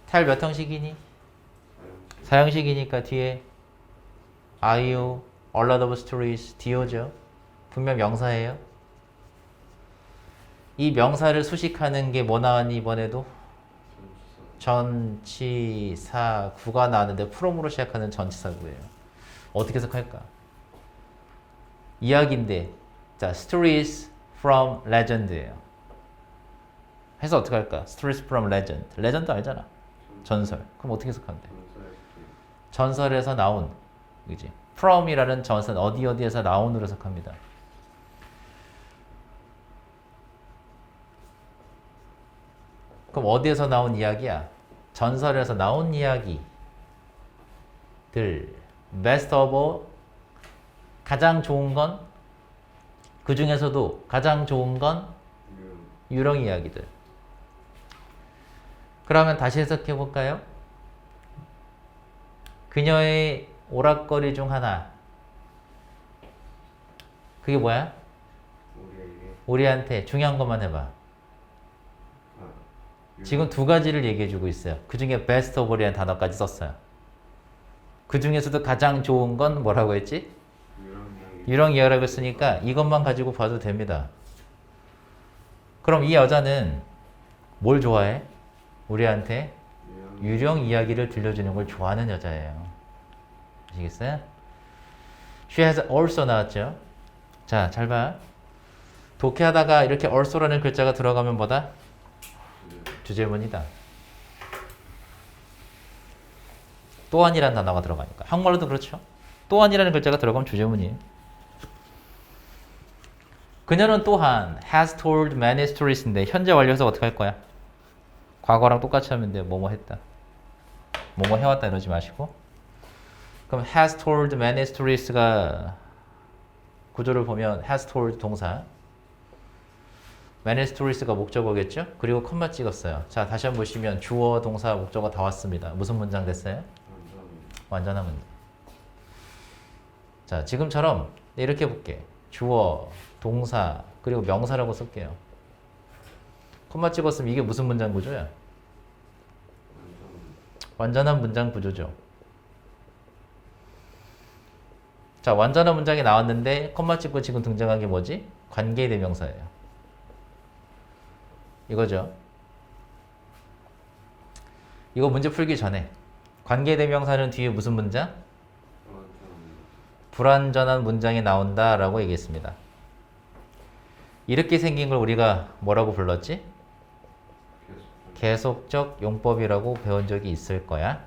tell 몇 형식이니? 사형식이니까 뒤에 are you, a lot of stories, do죠? 분명 명사예요. 이 명사를 수식하는 게 뭐 나왔니 이번에도? 전치사 구가 나왔는데 from으로 시작하는 전치사구예요. 어떻게 해석할까? 이야기인데 자 stories from legend예요. 해서 어떻게 할까? stories from legend. 레전드 알잖아. 전설. 그럼 어떻게 해석하면 돼? 전설에서 나온, 그지? from이라는 전설 어디에서 나온으로 해석합니다. 그럼 어디에서 나온 이야기야? 전설에서 나온 이야기들. best of all, 가장 좋은 건, 그 중에서도 가장 좋은 건 유령 이야기들. 그러면 다시 해석해 볼까요? 그녀의 오락거리 중 하나. 그게 뭐야? 우리한테 중요한 것만 해봐. 지금 두 가지를 얘기해주고 있어요. 그 중에 best of all이라는 단어까지 썼어요. 그 중에서도 가장 좋은 건 뭐라고 했지? 유령 이야기라고 했으니까 이것만 가지고 봐도 됩니다. 그럼 이 여자는 뭘 좋아해? 우리한테 유령 이야기를 들려주는 걸 좋아하는 여자예요. 아시겠어요? She has also 나왔죠? 자, 잘 봐. 독해하다가 이렇게 also라는 글자가 들어가면 뭐다? 주제문이다. 또한이라는 단어가 들어가니까. 한국말로도 그렇죠? 또한이라는 글자가 들어가면 주제문이에요. 그녀는 또한 has told many stories인데 현재 완료해서 어떻게 할 거야? 과거랑 똑같이 하면 돼요. 뭐뭐 했다. 뭐뭐 해왔다 이러지 마시고. 그럼 has told many stories가 구조를 보면 has told 동사, many stories가 목적어겠죠? 그리고 콤마 찍었어요. 자, 다시 한번 보시면 주어, 동사, 목적어 다 왔습니다. 무슨 문장 됐어요? 완전한 문장. 자, 지금처럼 이렇게 볼게. 주어, 동사, 그리고 명사라고 쓸게요. 콤마 찍었으면 이게 무슨 문장 구조야? 완전한 문장 구조죠. 자, 완전한 문장이 나왔는데 콤마 찍고 지금 등장한 게 뭐지? 관계대명사예요. 이거죠. 이거 문제 풀기 전에 관계대명사는 뒤에 무슨 문장? 불완전한 문장이 나온다라고 얘기했습니다. 이렇게 생긴 걸 우리가 뭐라고 불렀지? 계속적 용법이라고 배운 적이 있을 거야.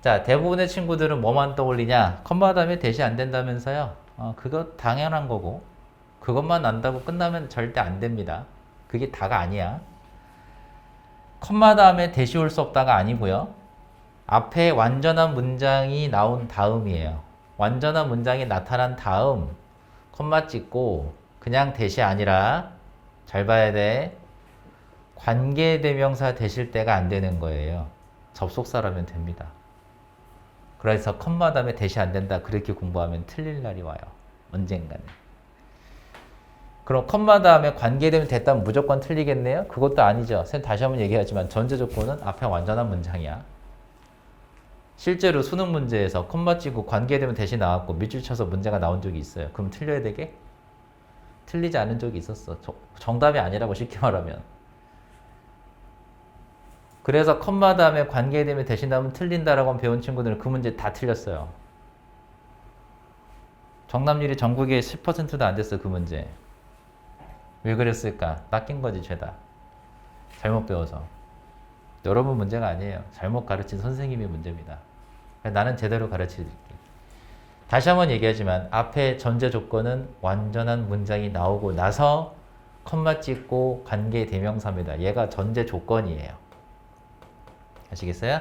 자, 대부분의 친구들은 뭐만 떠올리냐? 컴마 다음에 대시 안 된다면서요? 그거 당연한 거고 그것만 안다고 끝나면 절대 안 됩니다. 그게 다가 아니야. 컴마 다음에 대시 올 수 없다가 아니고요. 앞에 완전한 문장이 나온 다음이에요. 완전한 문장이 나타난 다음 컴마 찍고 그냥 대시 아니라 잘 봐야 돼. 관계대명사 대실 때가 안 되는 거예요. 접속사라면 됩니다. 그래서 컴마 다음에 대시 안 된다 그렇게 공부하면 틀릴 날이 와요. 언젠가는. 그럼 컴마 다음에 관계되면 됐다면 무조건 틀리겠네요? 그것도 아니죠. 선생님 다시 한번 얘기하지만 전제 조건은 앞에 완전한 문장이야. 실제로 수능 문제에서 컴마 찍고 관계되면 대시 나왔고 밑줄 쳐서 문제가 나온 적이 있어요. 그럼 틀려야 되게? 틀리지 않은 적이 있었어. 정답이 아니라고 쉽게 말하면. 그래서 컴마 다음에 관계되면 대신 나오면 틀린다라고 배운 친구들은 그 문제 다 틀렸어요. 정답률이 전국에 10%도 안 됐어, 그 문제. 왜 그랬을까? 낚인 거지, 죄다. 잘못 배워서. 여러분 문제가 아니에요. 잘못 가르친 선생님의 문제입니다. 나는 제대로 가르쳐드릴게. 다시 한번 얘기하지만 앞에 전제 조건은 완전한 문장이 나오고 나서 컴마 찍고 관계 대명사입니다. 얘가 전제 조건이에요. 아시겠어요?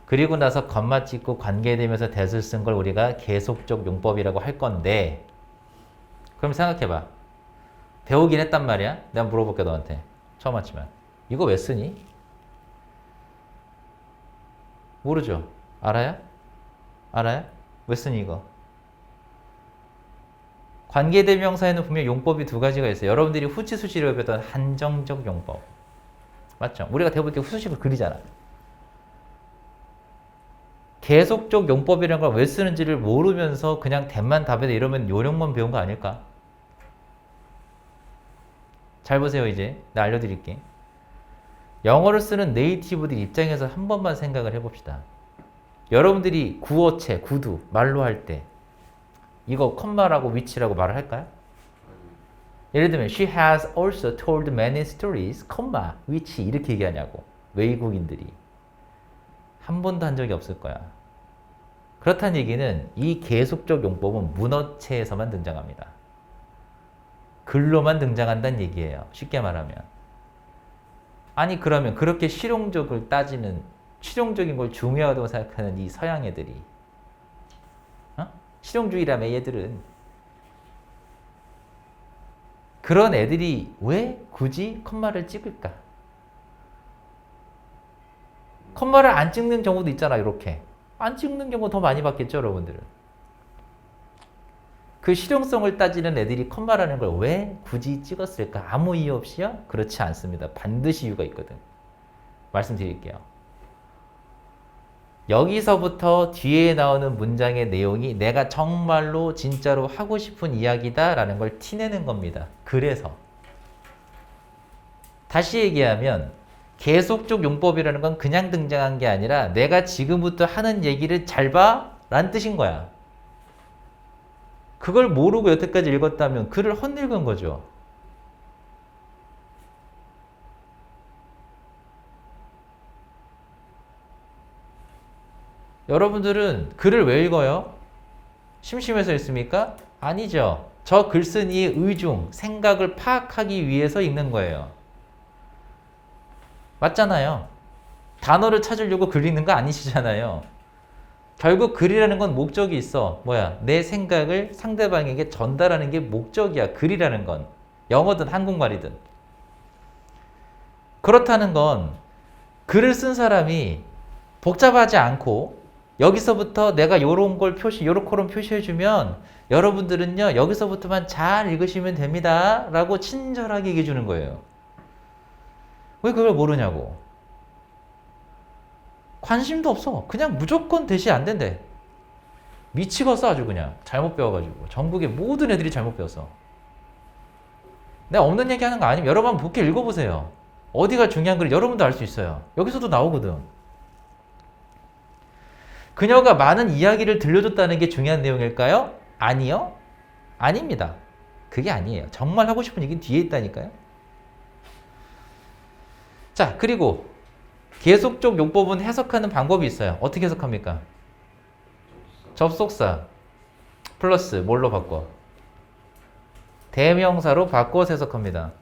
그리고 나서 컴마 찍고 관계되면서 that을 쓴 걸 우리가 계속적 용법이라고 할 건데 그럼 생각해봐. 배우긴 했단 말이야. 내가 물어볼게 너한테. 처음 왔지만 이거 왜 쓰니? 모르죠? 알아요? 알아요? 왜 쓰니 이거? 관계대명사에는 분명 용법이 두 가지가 있어요. 여러분들이 후치수식을 배웠던 한정적 용법. 맞죠? 우리가 대부분 이렇게 후수식을 그리잖아. 계속적 용법이라는 걸 왜 쓰는지를 모르면서 그냥 답만 답해도 이러면 요령만 배운 거 아닐까? 잘 보세요 이제. 나 알려드릴게. 영어를 쓰는 네이티브들 입장에서 한 번만 생각을 해봅시다. 여러분들이 구어체, 구두, 말로 할 때 이거 컴마라고 위치라고 말을 할까요? 예를 들면 She has also told many stories, 컴마, which 이렇게 얘기하냐고. 외국인들이. 한 번도 한 적이 없을 거야. 그렇다는 얘기는 이 계속적 용법은 문어체에서만 등장합니다. 글로만 등장한다는 얘기예요. 쉽게 말하면. 아니 그러면 그렇게 실용적을 따지는 실용적인 걸 중요하다고 생각하는 이 서양 애들이 실용주의라며 얘들은 그런 애들이 왜 굳이 컴마를 찍을까? 컴마를 안 찍는 경우도 있잖아. 이렇게 안 찍는 경우 더 많이 봤겠죠 여러분들은. 그 실용성을 따지는 애들이 컴마라는 걸 왜 굳이 찍었을까? 아무 이유 없이요? 그렇지 않습니다. 반드시 이유가 있거든. 말씀드릴게요. 여기서부터 뒤에 나오는 문장의 내용이 내가 정말로 진짜로 하고 싶은 이야기다라는 걸 티내는 겁니다. 그래서 다시 얘기하면 계속적 용법이라는 건 그냥 등장한 게 아니라 내가 지금부터 하는 얘기를 잘 봐? 라는 뜻인 거야. 그걸 모르고 여태까지 읽었다면 글을 헛읽은 거죠. 여러분들은 글을 왜 읽어요? 심심해서 읽습니까? 아니죠. 저 글쓴이의 의중, 생각을 파악하기 위해서 읽는 거예요. 맞잖아요. 단어를 찾으려고 글 읽는 거 아니시잖아요. 결국 글이라는 건 목적이 있어. 뭐야? 내 생각을 상대방에게 전달하는 게 목적이야. 글이라는 건. 영어든 한국말이든. 그렇다는 건 글을 쓴 사람이 복잡하지 않고 여기서부터 내가 요런 걸 요렇게로 표시해주면 여러분들은요, 여기서부터만 잘 읽으시면 됩니다. 라고 친절하게 얘기해 주는 거예요. 왜 그걸 모르냐고. 관심도 없어. 그냥 무조건 대시 안 된대. 미치겠어 아주 그냥. 잘못 배워가지고. 전국의 모든 애들이 잘못 배웠어. 내가 없는 얘기 하는 거 아니면 여러분 한번 복귀 읽어보세요. 어디가 중요한 걸 여러분도 알 수 있어요. 여기서도 나오거든. 그녀가 많은 이야기를 들려줬다는 게 중요한 내용일까요? 아니요. 아닙니다. 그게 아니에요. 정말 하고 싶은 얘기는 뒤에 있다니까요. 자, 그리고 계속적 용법은 해석하는 방법이 있어요. 어떻게 해석합니까? 접속사 플러스 뭘로 바꿔? 대명사로 바꿔서 해석합니다.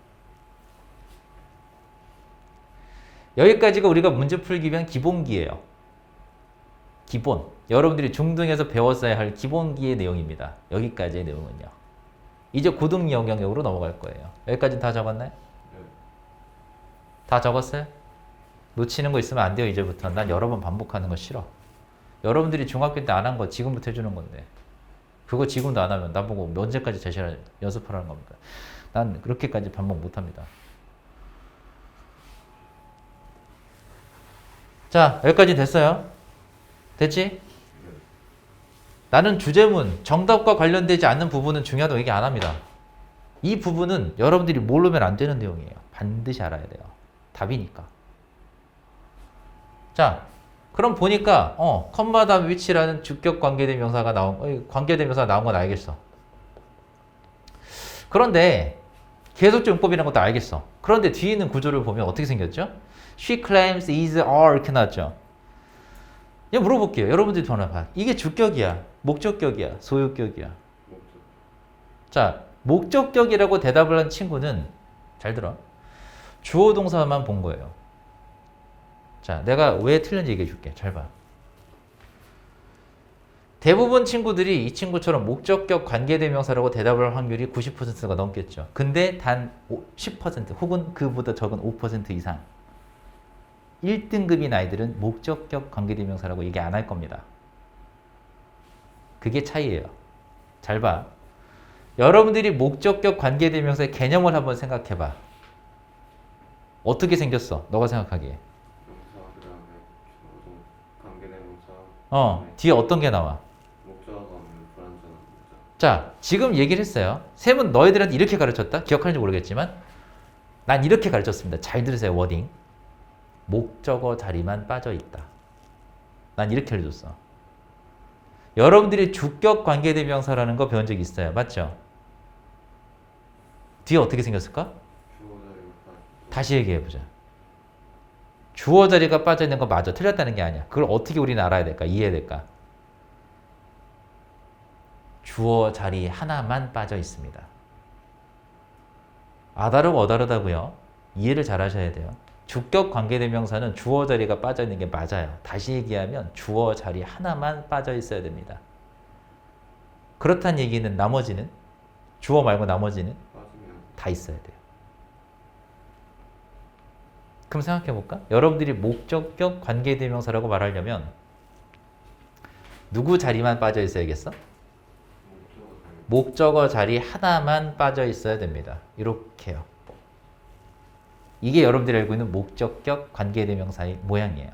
여기까지가 우리가 문제 풀기 위한 기본기예요. 기본. 여러분들이 중등에서 배웠어야 할 기본기의 내용입니다. 여기까지의 내용은요. 이제 고등 영역으로 넘어갈 거예요. 여기까지는 다 적었나요? 다 적었어요? 놓치는 거 있으면 안 돼요. 이제부터. 난 여러 번 반복하는 거 싫어. 여러분들이 중학교 때 안 한 거 지금부터 해주는 건데 그거 지금도 안 하면 나보고 언제까지 제시를 연습하라는 겁니까? 난 그렇게까지 반복 못합니다. 자, 여기까지 됐어요. 됐지? 나는 주제문, 정답과 관련되지 않는 부분은 중요하다고 얘기 안 합니다. 이 부분은 여러분들이 모르면 안 되는 내용이에요. 반드시 알아야 돼요. 답이니까. 자, 그럼 보니까 컴마 다음 위치라는 주격 관계대명사가 관계대명사가 나온 건 알겠어. 그런데 계속적 용법이라는 것도 알겠어. 그런데 뒤에 있는 구조를 보면 어떻게 생겼죠? She claims is are 이렇게 나왔죠. 이거 물어볼게요. 여러분들이 전화봐. 이게 주격이야, 목적격이야, 소유격이야. 자, 목적격이라고 대답을 한 친구는 잘 들어. 주어 동사만 본 거예요. 자, 내가 왜 틀린지 얘기해 줄게. 잘 봐. 대부분 친구들이 이 친구처럼 목적격 관계대명사라고 대답을 할 확률이 90%가 넘겠죠. 근데 단 10% 혹은 그보다 적은 5% 이상 1등급인 아이들은 목적격 관계대명사라고 얘기 안 할 겁니다. 그게 차이예요. 잘 봐. 여러분들이 목적격 관계대명사의 개념을 한번 생각해봐. 어떻게 생겼어? 너가 생각하기에. 뒤에 어떤 게 나와? 자, 지금 얘기를 했어요. 쌤은 너희들한테 이렇게 가르쳤다? 기억하는지 모르겠지만 난 이렇게 가르쳤습니다. 잘 들으세요. 워딩. 목적어 자리만 빠져있다. 난 이렇게 알려줬어. 여러분들이 주격 관계대명사라는 거 배운 적 있어요. 맞죠? 뒤에 어떻게 생겼을까? 다시 얘기해보자. 주어 자리가 빠져있는 거 맞아. 틀렸다는 게 아니야. 그걸 어떻게 우리는 알아야 될까? 이해해야 될까? 주어 자리 하나만 빠져 있습니다. 아다르고 어다르다고요. 이해를 잘 하셔야 돼요. 주격 관계대명사는 주어 자리가 빠져 있는 게 맞아요. 다시 얘기하면 주어 자리 하나만 빠져 있어야 됩니다. 그렇다는 얘기는 나머지는 주어 말고 나머지는 다 있어야 돼요. 그럼 생각해 볼까? 여러분들이 목적격 관계대명사라고 말하려면 누구 자리만 빠져 있어야겠어? 목적어 자리 하나만 빠져 있어야 됩니다. 이렇게요. 이게 여러분들이 알고 있는 목적격 관계대명사의 모양이에요.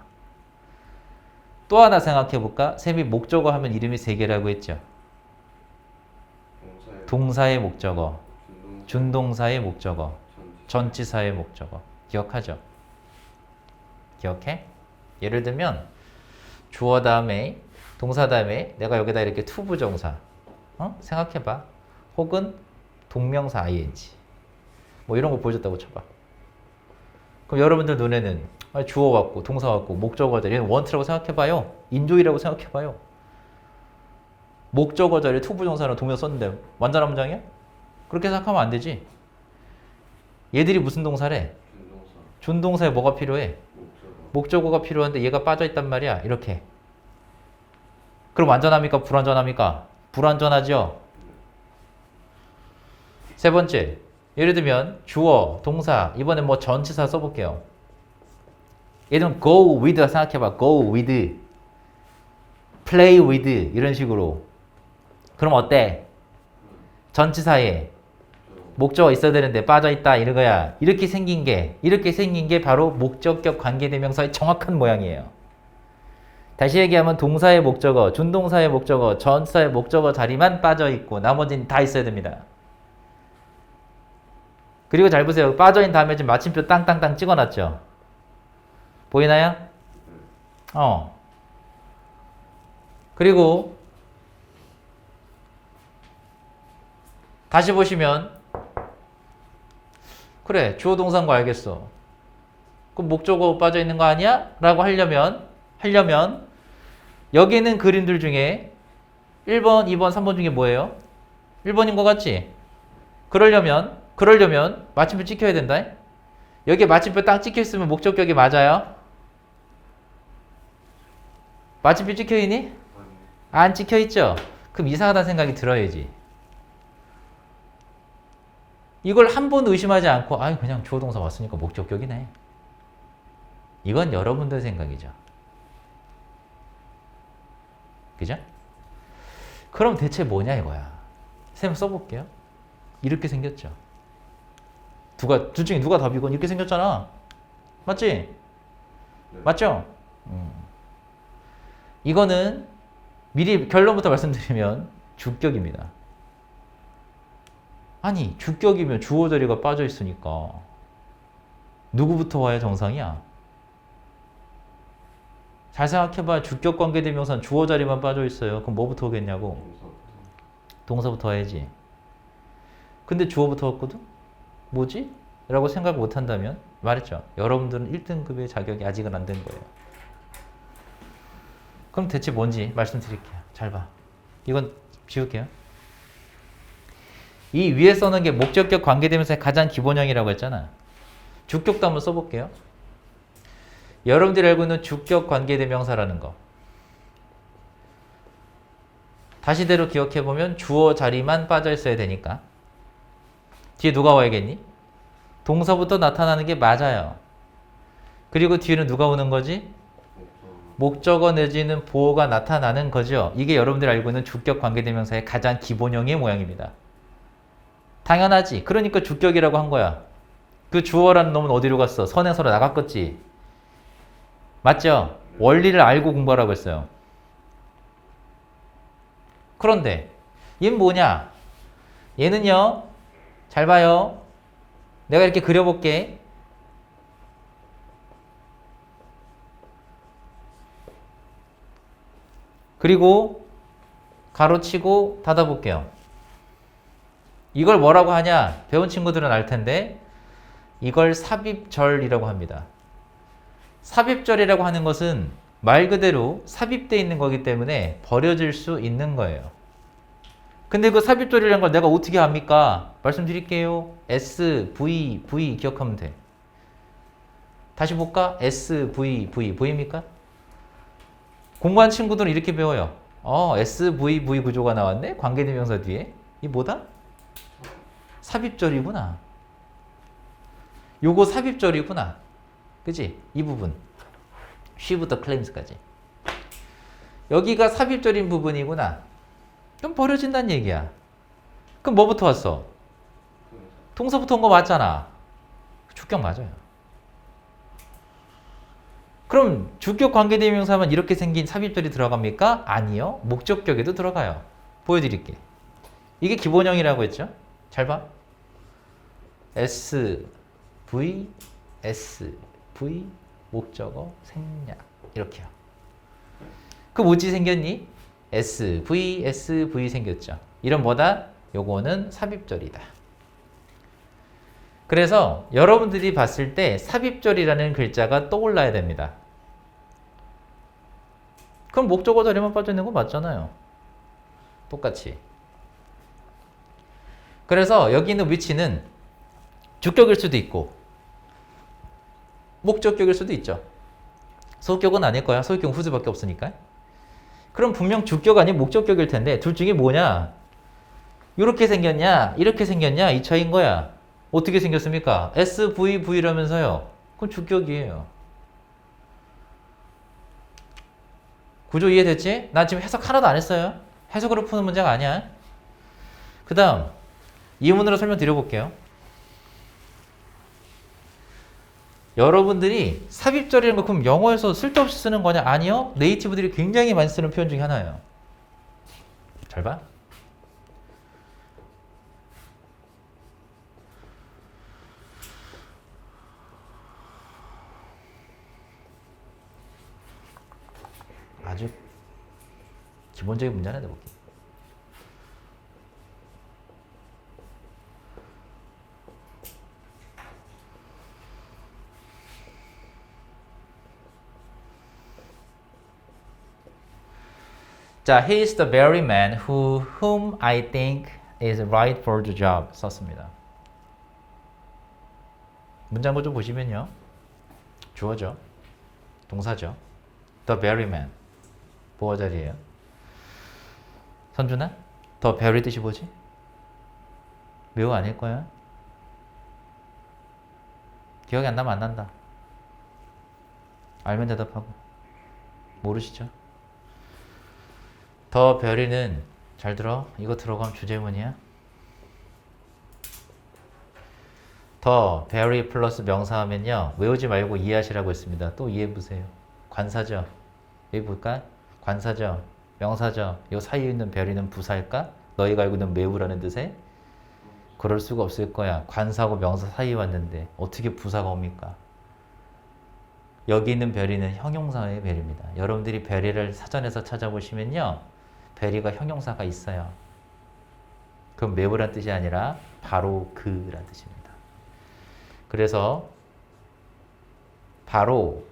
또 하나 생각해 볼까? 쌤이 목적어 하면 이름이 세 개라고 했죠. 동사의 목적어, 준동사의 목적어, 전치사의 목적어. 기억하죠? 기억해? 예를 들면 주어 다음에 동사 다음에 내가 여기다 이렇게 투부정사 생각해봐. 혹은 동명사 ing 뭐 이런 거 보여줬다고 쳐봐. 그럼 여러분들 눈에는 주어 왔고 동사 왔고 목적어들 얘는 원트라고 생각해봐요. 인조이라고 생각해봐요. 목적어 자리에 투부정사로 동사 썼는데 완전한 문장이야? 그렇게 생각하면 안 되지. 얘들이 무슨 동사래? 준동사. 준동사에 뭐가 필요해? 목적어. 목적어가 필요한데 얘가 빠져있단 말이야. 이렇게. 그럼 완전합니까? 불완전합니까? 불완전하죠? 세 번째, 예를 들면 주어, 동사, 이번에 뭐 전치사 써볼게요. 예를 들면 go with 생각해봐. go with, play with 이런 식으로. 그럼 어때? 전치사에 목적어 있어야 되는데 빠져있다 이런 거야. 이렇게 생긴 게 바로 목적격 관계대명사의 정확한 모양이에요. 다시 얘기하면 동사의 목적어, 준동사의 목적어, 전치사의 목적어 자리만 빠져있고 나머지는 다 있어야 됩니다. 그리고 잘 보세요. 빠져있는 다음에 지금 마침표 땅땅땅 찍어놨죠. 보이나요? 그리고 다시 보시면 그래 주어 동사인 거 알겠어. 그럼 목적어 빠져있는 거 아니야? 라고 하려면 여기 있는 그림들 중에 1번, 2번, 3번 중에 뭐예요? 1번인 거 같지? 그러려면 마침표 찍혀야 된다. 여기에 마침표 딱 찍혀있으면 목적격이 맞아요? 마침표 찍혀있니? 아니. 안 찍혀있죠? 그럼 이상하다는 생각이 들어야지. 이걸 한 번 의심하지 않고 그냥 주어 동사 왔으니까 목적격이네. 이건 여러분들 생각이죠. 그죠? 그럼 대체 뭐냐 이거야. 쌤 써볼게요. 이렇게 생겼죠. 둘 중에 누가 답이건 이렇게 생겼잖아. 맞지? 네. 맞죠? 이거는 미리 결론부터 말씀드리면 주격입니다. 아니 주격이면 주어 자리가 빠져 있으니까 누구부터 와야 정상이야? 잘 생각해봐. 주격 관계대명사는 주어 자리만 빠져 있어요. 그럼 뭐부터 오겠냐고? 동사부터 와야지. 근데 주어부터 왔거든? 뭐지? 라고 생각 못 한다면 말했죠. 여러분들은 1등급의 자격이 아직은 안 된 거예요. 그럼 대체 뭔지 말씀드릴게요. 잘 봐. 이건 지울게요. 이 위에 써놓은 게 목적격 관계대명사의 가장 기본형이라고 했잖아. 주격도 한번 써볼게요. 여러분들이 알고 있는 주격 관계대명사라는 거. 다시대로 기억해보면 주어 자리만 빠져 있어야 되니까. 뒤에 누가 와야겠니? 동사부터 나타나는 게 맞아요. 그리고 뒤에는 누가 오는 거지? 목적어 내지는 보어가 나타나는 거죠. 이게 여러분들이 알고 있는 주격 관계대명사의 가장 기본형의 모양입니다. 당연하지. 그러니까 주격이라고 한 거야. 그 주어라는 놈은 어디로 갔어? 선행서로 나갔겠지. 맞죠? 원리를 알고 공부하라고 했어요. 그런데 얘는 뭐냐? 얘는요. 잘 봐요. 내가 이렇게 그려볼게. 그리고 가로치고 닫아볼게요. 이걸 뭐라고 하냐? 배운 친구들은 알 텐데 이걸 삽입절이라고 합니다. 삽입절이라고 하는 것은 말 그대로 삽입되어 있는 거기 때문에 버려질 수 있는 거예요. 근데 그 삽입절이라는 걸 내가 어떻게 합니까? 말씀드릴게요. S, V, V 기억하면 돼. 다시 볼까? S, V, V 보입니까? 공부한 친구들은 이렇게 배워요. S, V, V 구조가 나왔네? 관계대명사 뒤에. 이 뭐다? 삽입절이구나. 요거 삽입절이구나. 그치? 이 부분. she부터 claims까지. 여기가 삽입절인 부분이구나. 그럼 버려진다는 얘기야. 그럼 뭐부터 왔어? 동사부터 온 거 맞잖아. 주격 맞아요. 그럼 주격 관계대명사면 이렇게 생긴 삽입절이 들어갑니까? 아니요. 목적격에도 들어가요. 보여드릴게. 이게 기본형이라고 했죠? 잘 봐. S, V, S, V, 목적어, 생략. 이렇게요. 그 뭐지 생겼니? S, V, S, V 생겼죠. 이런 뭐다? 요거는 삽입절이다. 그래서 여러분들이 봤을 때 삽입절이라는 글자가 떠올라야 됩니다. 그럼 목적어 자리만 빠져있는 거 맞잖아요. 똑같이. 그래서 여기 있는 위치는 주격일 수도 있고 목적격일 수도 있죠. 소격은 아닐 거야. 소격은 후즈밖에 없으니까. 그럼 분명 주격 아닌 목적격일 텐데 둘 중에 뭐냐? 이렇게 생겼냐? 이렇게 생겼냐? 이 차이인 거야. 어떻게 생겼습니까? SVV라면서요. 그건 주격이에요. 구조 이해됐지? 나 지금 해석 하나도 안 했어요. 해석으로 푸는 문제가 아니야. 그 다음 이문으로 설명드려볼게요. 여러분들이 삽입절이라는 거 그럼 영어에서 쓸데없이 쓰는 거냐? 아니요. 네이티브들이 굉장히 많이 쓰는 표현 중에 하나예요. 잘 봐. 아주 기본적인 문제 하나 내볼게요. 자, he is the very man whom I think is right for the job 썼습니다. 문장구 좀 보시면요. 주어죠. 동사죠. The very man. 보어 자리예요. 선준아? The very 뜻이 뭐지? 매우 아닐 거야. 기억이 안 나면 안 난다. 알면 대답하고. 모르시죠? 더 별이는 잘 들어. 이거 들어가면 주제문이야. 더 very 플러스 명사하면요. 외우지 말고 이해하시라고 했습니다. 또 이해해보세요. 관사죠. 여기 볼까? 관사죠. 명사죠. 이 사이에 있는 별이는 부사일까? 너희가 알고 있는 매우라는 뜻에? 그럴 수가 없을 거야. 관사하고 명사 사이에 왔는데 어떻게 부사가 옵니까? 여기 있는 별이는 형용사의 별입니다. 여러분들이 별이를 사전에서 찾아보시면요. 별이가 형용사가 있어요. 그럼 매우란 뜻이 아니라 바로 그란 뜻입니다. 그래서 바로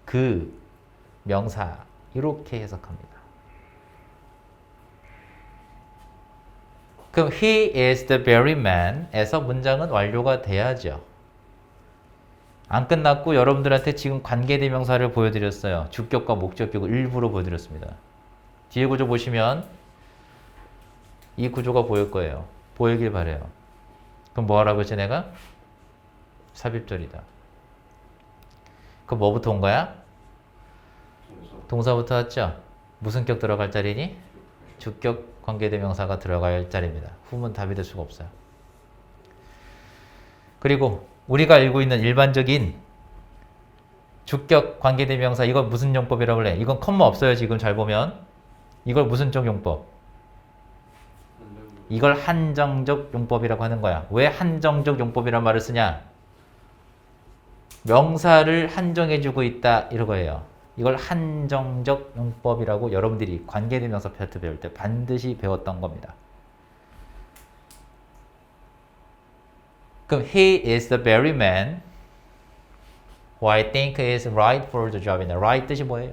그 명사 이렇게 해석합니다. 그럼 he is the very man 에서 문장은 완료가 돼야죠. 안 끝났고 여러분들한테 지금 관계대명사를 보여드렸어요. 주격과 목적격을 일부러 보여드렸습니다. 뒤에 구조 보시면 이 구조가 보일 거예요. 보이길 바래요. 그럼 뭐 하라고 했지 내가? 삽입절이다. 그럼 뭐부터 온 거야? 동사부터 왔죠? 무슨 격 들어갈 자리니? 주격 관계대명사가 들어갈 자리입니다. 후문 답이 될 수가 없어요. 그리고 우리가 알고 있는 일반적인 주격 관계대명사 이건 무슨 용법이라고 그래? 이건 컴마 없어요. 지금 잘 보면. 이걸 무슨 쪽 용법? 이걸 한정적 용법이라고 하는 거야. 왜 한정적 용법이란 말을 쓰냐? 명사를 한정해주고 있다 이거예요. 이걸 한정적 용법이라고 여러분들이 관계대명사 파트 배울 때 반드시 배웠던 겁니다. 그럼 he is the very man who I think is right for the job. right 뜻이 뭐예요?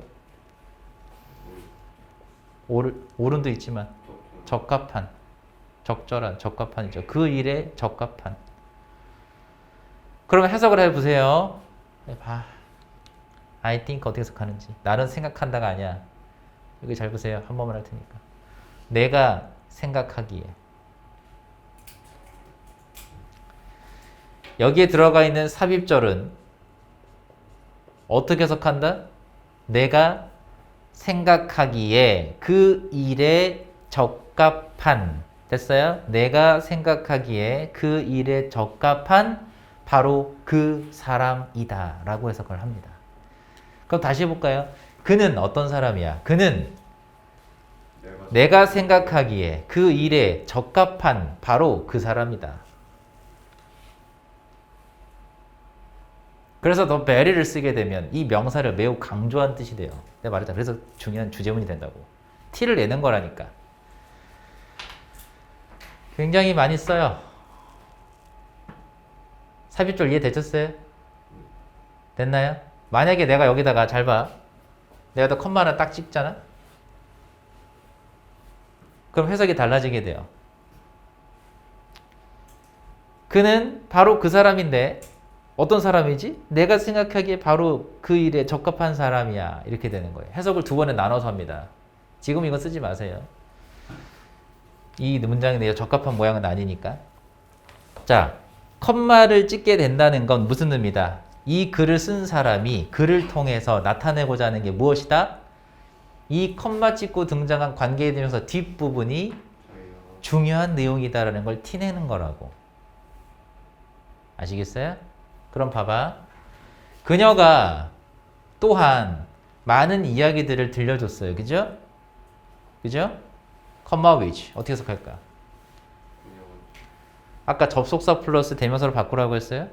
옳은도 있지만 적합한, 적절한, 적합한이죠. 그 일에 적합한. 그러면 해석을 해보세요. 봐. I think 어떻게 해석하는지. 나는 생각한다가 아니야. 여기 잘 보세요. 한 번만 할 테니까. 내가 생각하기에. 여기에 들어가 있는 삽입절은 어떻게 해석한다? 내가 생각하기에 그 일에 적합한. 됐어요? 내가 생각하기에 그 일에 적합한 바로 그 사람이다 라고 해석을 합니다. 그럼 다시 해볼까요? 그는 어떤 사람이야? 그는 내가 생각하기에 그 일에 적합한 바로 그 사람이다. 그래서 더 very를 쓰게 되면 이 명사를 매우 강조한 뜻이 돼요. 내가 말했잖아. 그래서 중요한 주제문이 된다고. 티를 내는 거라니까. 굉장히 많이 써요. 삽입절 이해되셨어요? 됐나요? 만약에 내가 여기다가 잘 봐. 내가 더 컴마 하나 딱 찍잖아? 그럼 해석이 달라지게 돼요. 그는 바로 그 사람인데 어떤 사람이지? 내가 생각하기에 바로 그 일에 적합한 사람이야. 이렇게 되는 거예요. 해석을 두 번에 나눠서 합니다. 지금 이거 쓰지 마세요. 이 문장에 대해 적합한 모양은 아니니까. 자, 컴마를 찍게 된다는 건 무슨 의미다? 이 글을 쓴 사람이 글을 통해서 나타내고자 하는 게 무엇이다? 이 컴마 찍고 등장한 관계에 대해서 뒷부분이 저희가 중요한 내용이다라는 걸 티내는 거라고. 아시겠어요? 그럼 봐봐. 그녀가 또한 많은 이야기들을 들려줬어요. 그죠? 그죠? 컴마 which 어떻게 해석할까? 그냥 아까 접속사 플러스 대명사로 바꾸라고 했어요?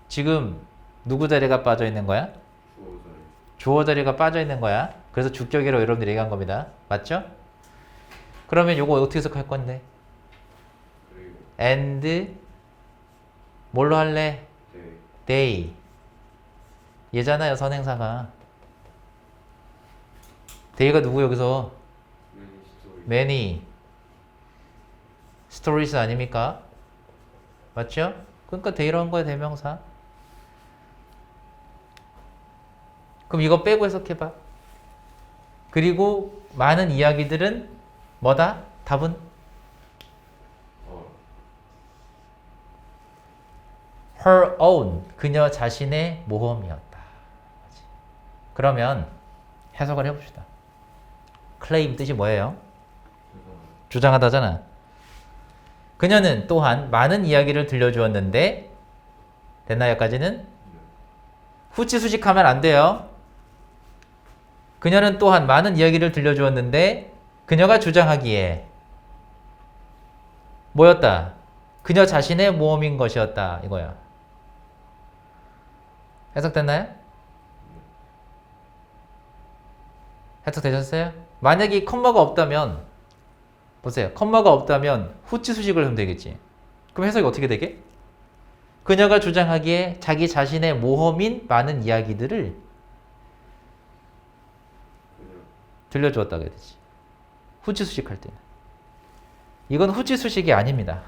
지금 누구 자리가 빠져 있는 거야? 주어자리 주어 자리가 빠져 있는 거야. 그래서 주격이라고 여러분들이 얘기한 겁니다. 맞죠? 그러면 요거 어떻게 해석할 건데? 그리고 and 뭘로 할래? 네 they 얘잖아요, 선행사가. day가 누구 여기서? many story many stories 아닙니까? 맞죠? 그러니까 day라는 거야, 대명사. 그럼 이거 빼고 해석해봐. 그리고 많은 이야기들은 뭐다? 답은? her own, 그녀 자신의 모험이었다. 그러면 해석을 해봅시다. claim 뜻이 뭐예요? 주장하다잖아. 그녀는 또한 많은 이야기를 들려주었는데, 됐나요? 여기까지는? 후치 수식하면 안 돼요. 그녀는 또한 많은 이야기를 들려주었는데 그녀가 주장하기에 뭐였다? 그녀 자신의 모험인 것이었다. 이거야. 해석됐나요? 해석되셨어요? 만약에 이 컴마가 없다면 보세요. 컴마가 없다면 후치 수식을 하면 되겠지. 그럼 해석이 어떻게 되게? 그녀가 주장하기에 자기 자신의 모험인 많은 이야기들을 그냥 들려주었다고 해야 되지. 후치 수식할 때는. 이건 후치 수식이 아닙니다.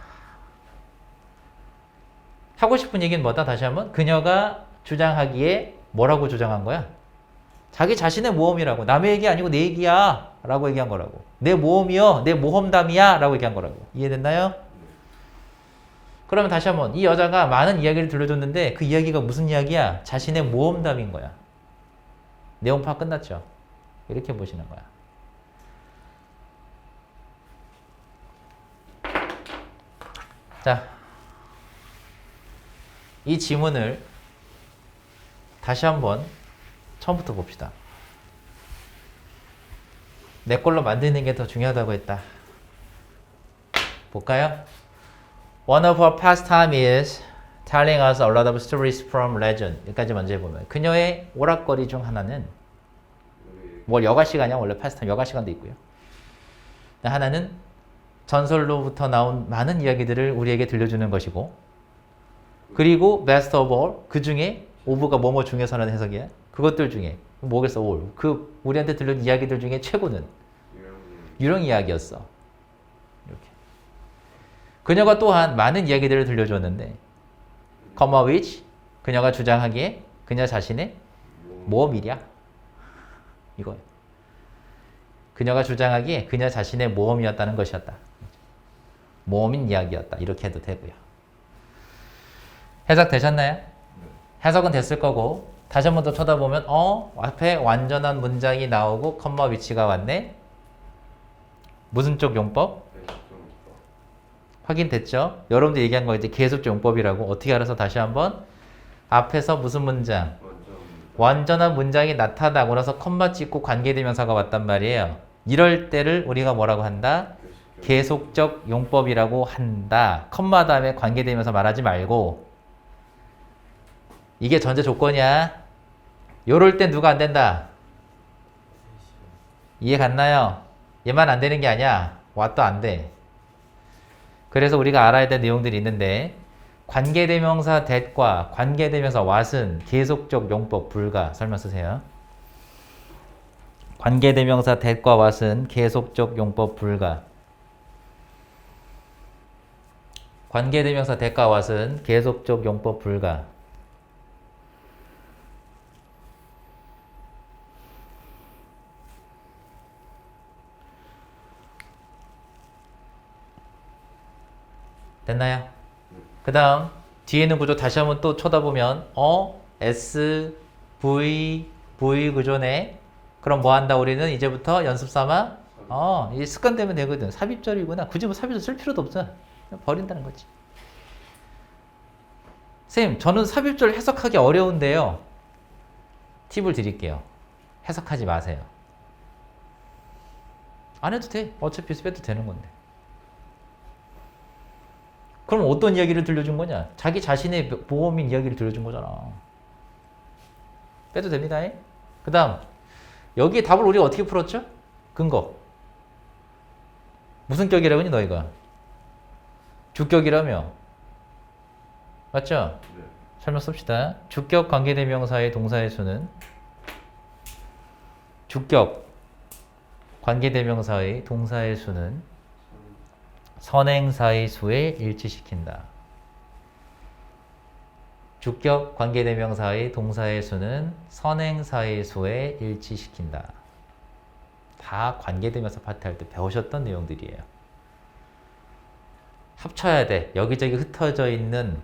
하고 싶은 얘기는 뭐다? 다시 한번. 그녀가 주장하기에 뭐라고 주장한 거야? 자기 자신의 모험이라고. 남의 얘기 아니고 내 얘기야 라고 얘기한 거라고. 내 모험이요. 내 모험담이야 라고 얘기한 거라고. 이해됐나요? 그러면 다시 한번 이 여자가 많은 이야기를 들려줬는데 그 이야기가 무슨 이야기야? 자신의 모험담인 거야. 내용 파악 끝났죠? 이렇게 보시는 거야. 자, 이 지문을 다시 한번 처음부터 봅시다. 내 걸로 만드는 게 더 중요하다고 했다. 볼까요? One of her pastime is telling us a lot of stories from legend. 여기까지 먼저 해보면 그녀의 오락거리 중 하나는 뭘 여가 시간이야? 원래 pastime 여가 시간도 있고요. 하나는 전설로부터 나온 많은 이야기들을 우리에게 들려주는 것이고, 그리고 best of all, 그 중에 of가 뭐뭐 중에서라는 해석이야. 그것들 중에 뭐겠어? all. 그 우리한테 들려준 이야기들 중에 최고는 유령 이야기였어. 이렇게. 그녀가 또한 많은 이야기들을 들려주었는데, comma which 그녀가 주장하기에 그녀 자신의 모험이랴. 이거예요. 그녀가 주장하기에 그녀 자신의 모험이었다는 것이었다. 모험인 이야기였다. 이렇게 해도 되고요. 해석 되셨나요? 해석은 됐을 거고, 다시 한 번 더 쳐다보면 앞에 완전한 문장이 나오고 컴마 위치가 왔네. 무슨 쪽 용법? 확인됐죠? 여러분들 얘기한 거 이제 계속 용법이라고. 어떻게 알아서 다시 한번 앞에서 무슨 문장? 완전한 문장이 나타나고 나서 컴마 찍고 관계대명사가 왔단 말이에요. 이럴 때를 우리가 뭐라고 한다? 계속적 용법이라고 한다. 컴마 다음에 관계대명사 말하지 말고. 이게 전제 조건이야. 요럴 땐 누가 안 된다? 이해 갔나요? 얘만 안 되는 게 아니야. 왓도 안 돼. 그래서 우리가 알아야 될 내용들이 있는데, 관계대명사 that과 관계대명사 what은 계속적 용법 불가. 설명 쓰세요. 관계대명사 that과 what은 계속적 용법 불가. 관계대명사 that과 what은 계속적 용법 불가. 됐나요? 그 다음 뒤에 있는 구조 다시 한번 또 쳐다보면 S, V, V 구조네. 그럼 뭐 한다 우리는 이제부터 연습 삼아 이제 습관되면 되거든. 삽입절이구나. 굳이 뭐 삽입절 쓸 필요도 없어. 그냥 버린다는 거지. 선생님 저는 삽입절 해석하기 어려운데요. 팁을 드릴게요. 해석하지 마세요. 안 해도 돼. 어차피 빼도 되는 건데. 그럼 어떤 이야기를 들려준 거냐? 자기 자신의 모험인 이야기를 들려준 거잖아. 빼도 됩니다. 그 다음 여기에 답을 우리가 어떻게 풀었죠? 근거. 무슨 격이라고 했니 너희가? 주격이라며. 맞죠? 네. 설명 씁시다. 주격 관계대명사의 동사의 수는 주격 관계대명사의 동사의 수는 선행사의 수에 일치시킨다. 주격 관계대명사의 동사의 수는 선행사의 수에 일치시킨다. 다 관계대명사 파트 할 때 배우셨던 내용들이에요. 합쳐야 돼. 여기저기 흩어져 있는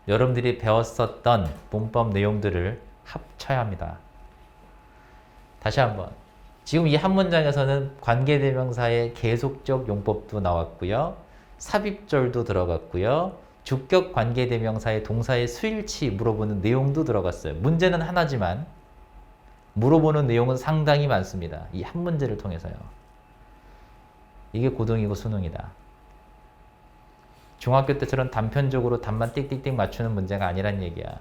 여러분들이 배웠었던 문법 내용들을 합쳐야 합니다. 다시 한번. 지금 이 한 문장에서는 관계대명사의 계속적 용법도 나왔고요. 삽입절도 들어갔고요. 주격 관계대명사의 동사의 수일치 물어보는 내용도 들어갔어요. 문제는 하나지만 물어보는 내용은 상당히 많습니다. 이 한 문제를 통해서요. 이게 고등이고 수능이다. 중학교 때처럼 단편적으로 답만 띡띡띡 맞추는 문제가 아니란 얘기야.